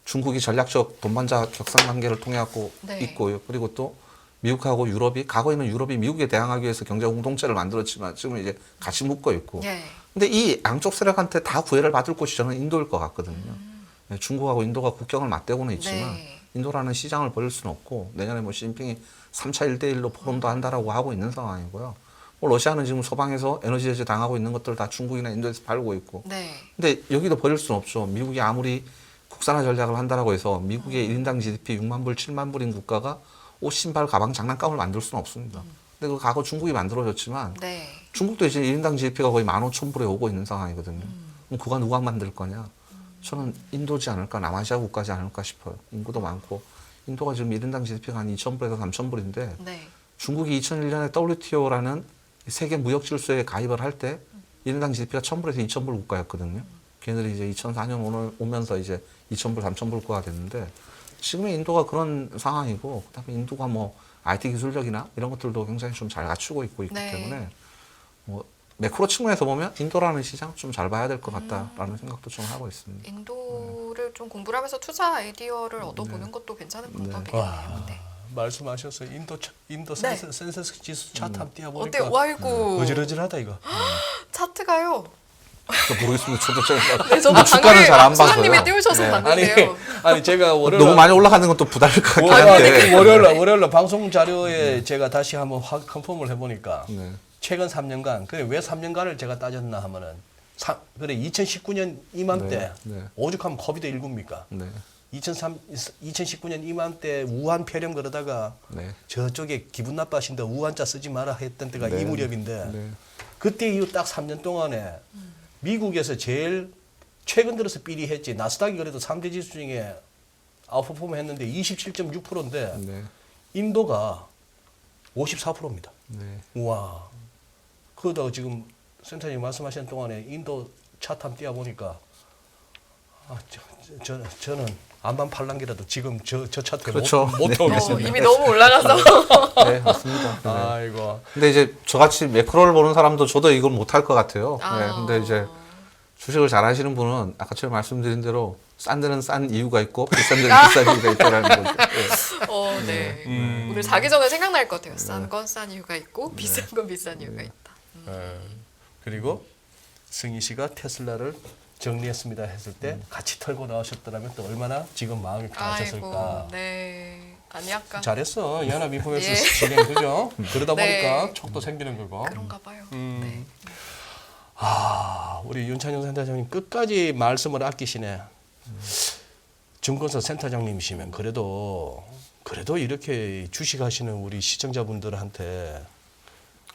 중국이 전략적 돈반자 격상 관계를 통해갖고 네. 있고요. 그리고 또 미국하고 유럽이 과거에는 유럽이 미국에 대항하기 위해서 경제 공동체를 만들었지만 지금 이제 같이 묶어 있고. 예. 근데 이 양쪽 세력한테 다 구애를 받을 곳이 저는 인도일 것 같거든요. 예, 중국하고 인도가 국경을 맞대고는 있지만 네. 인도라는 시장을 버릴 수는 없고 내년에 뭐 시진핑이 3차 1대1로 포럼도 한다라고 하고 있는 상황이고요. 뭐 러시아는 지금 서방에서 에너지 제재 당하고 있는 것들 다 중국이나 인도에서 팔고 있고. 네. 근데 여기도 버릴 수는 없죠. 미국이 아무리 국산화 전략을 한다라고 해서 미국의 1인당 GDP 6만 불, 7만 불인 국가가 옷, 신발, 가방, 장난감을 만들 수는 없습니다. 근데 그 과거 중국이 만들어줬지만 네. 중국도 이제 1인당 GDP가 거의 15,000불에 오고 있는 상황이거든요. 그럼 그거 누가 만들 거냐? 저는 인도지 않을까, 남아시아 국가지 않을까 싶어요. 인구도 많고. 인도가 지금 1인당 GDP가 한 2,000불에서 3,000불인데 네. 중국이 2001년에 WTO라는 세계 무역 질서에 가입을 할 때 1인당 GDP가 1,000불에서 2,000불 국가였거든요. 걔네들이 이제 2004년 오면서 이제 2,000불, 3,000불 국가가 됐는데 지금의 인도가 그런 상황이고 그다음에 인도가 뭐 IT 기술력이나 이런 것들도 굉장히 좀 잘 갖추고 있기 네. 때문에 뭐 매크로 측면에서 보면 인도라는 시장 좀 잘 봐야 될 것 같다라는 생각도 좀 하고 있습니다. 인도를 좀 공부를 하면서 투자 아이디어를 얻어보는 것도 괜찮은 방법이겠네요. 네. 말씀하셨어요. 인도 네. 센서스 지수 차트 한번 띄워보니까 어때요? 와이고 어질어질하다 이거. 차트가요. 모르겠습니다. 저도 좀 네, 저도 주가를 잘 안 봐서요. 소장님이 띄우셔서 네. 봤는데요. 아니 제가 월요일 너무 많이 올라가는 건 또 부담일 것 같긴 한데. 월요일 방송 자료에 제가 다시 한번 컨펌을 해보니까 네. 최근 3년간 그래 왜 3년간을 제가 따졌나 하면은 그래 2019년 이맘때 네. 오죽하면 코비드 19입니까? 네. 2019년 이맘때 우한 폐렴 그러다가 네. 저쪽에 기분 나빠하신다 우한자 쓰지 마라 했던 때가 네. 이 무렵인데 네. 그때 이후 딱 3년 동안에 미국에서 제일 최근 들어서 삐리했지 나스닥이 그래도 3대 지수 중에 아웃퍼폼 했는데 27.6%인데 네. 인도가 54%입니다. 네. 우와. 그러다가 지금 센터님 말씀하시는 동안에 인도 차트 한번 띄워보니까 저는 안반 팔랑기라도 지금 저 차트에 그렇죠. 못 오겠습니다. 이미 너무 올라가서 네, 맞습니다. 네. 아이고. 근데 이제 저같이 매크로를 보는 사람도 저도 이걸 못할 것 같아요. 아. 네, 근데 이제 주식을 잘 하시는 분은 아까 처음 말씀드린 대로 싼 데는 싼 이유가 있고 비싼 데는 비싼 이유가 있다라는 거죠. 네. 네. 오늘 자기 전에 생각날 것 같아요. 싼 건 싼 이유가 있고 비싼 건 비싼 이유가 있다. 그리고 승희 씨가 테슬라를 정리했습니다 했을 때 같이 털고 나오셨더라면 또 얼마나 지금 마음이 편하셨을까. 아이고, 네. 아니 아까 잘했어. 연합인포메이션 예. 진행 그죠? 그러다 네. 보니까 촉도 생기는 거고. 그런가 봐요. 네. 우리 윤찬영 센터장님 끝까지 말씀을 아끼시네. 증권사 센터장님이시면 그래도 이렇게 주식하시는 우리 시청자분들한테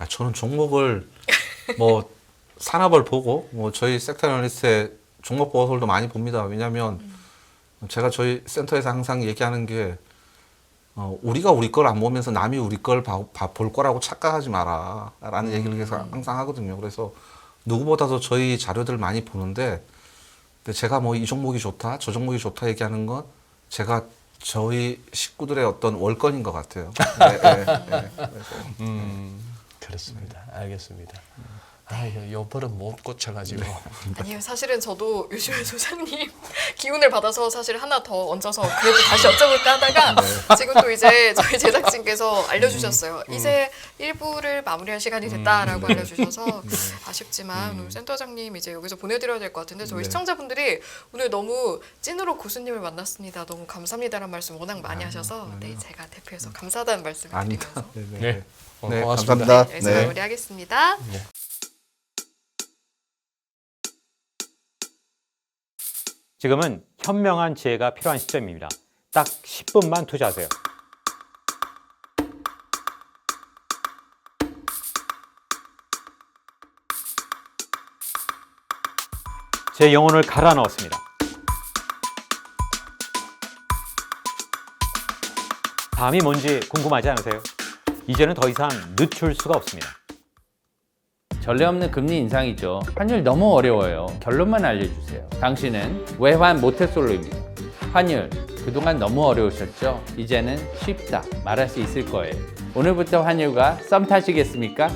저는 종목을 뭐 산업을 보고 뭐 저희 섹터 애널리스트의 종목 보고서도 많이 봅니다. 왜냐하면 제가 저희 센터에서 항상 얘기하는 게 우리가 우리 걸 안 보면서 남이 우리 걸 볼 거라고 착각하지 마라라는 얘기를 계속 항상 하거든요. 그래서 누구보다도 저희 자료들 많이 보는데 근데 제가 뭐 이 종목이 좋다, 저 종목이 좋다 얘기하는 건 제가 저희 식구들의 어떤 월권인 것 같아요. 네. 그렇습니다. 알겠습니다. 요 버릇 못 고쳐가지고. 아니요, 사실은 저도 요즘에 소장님 기운을 받아서 사실 하나 더 얹어서 그래도 다시 여쭤볼까 하다가 지금 또 이제 저희 제작진께서 알려주셨어요. 이제 1부를 마무리할 시간이 됐다라고 알려주셔서 아쉽지만 오늘 센터장님 이제 여기서 보내드려야 될 것 같은데 저희 시청자분들이 오늘 너무 찐으로 고수님을 만났습니다. 너무 감사합니다라는 말씀 워낙 많이 하셔서 네, 제가 대표해서 감사하다는 말씀을 아니다. 드리면서 네. 네, 고맙습니다. 감사합니다. 여기서 네. 마무리하겠습니다. 지금은 현명한 지혜가 필요한 시점입니다. 딱 10분만 투자하세요. 제 영혼을 갈아 넣었습니다. 다음이 뭔지 궁금하지 않으세요? 이제는 더 이상 늦출 수가 없습니다. 전례 없는 금리 인상이죠. 환율 너무 어려워요. 결론만 알려주세요. 당신은 외환 모태솔로입니다. 환율 그동안 너무 어려우셨죠? 이제는 쉽다 말할 수 있을 거예요. 오늘부터 환율과 썸 타시겠습니까?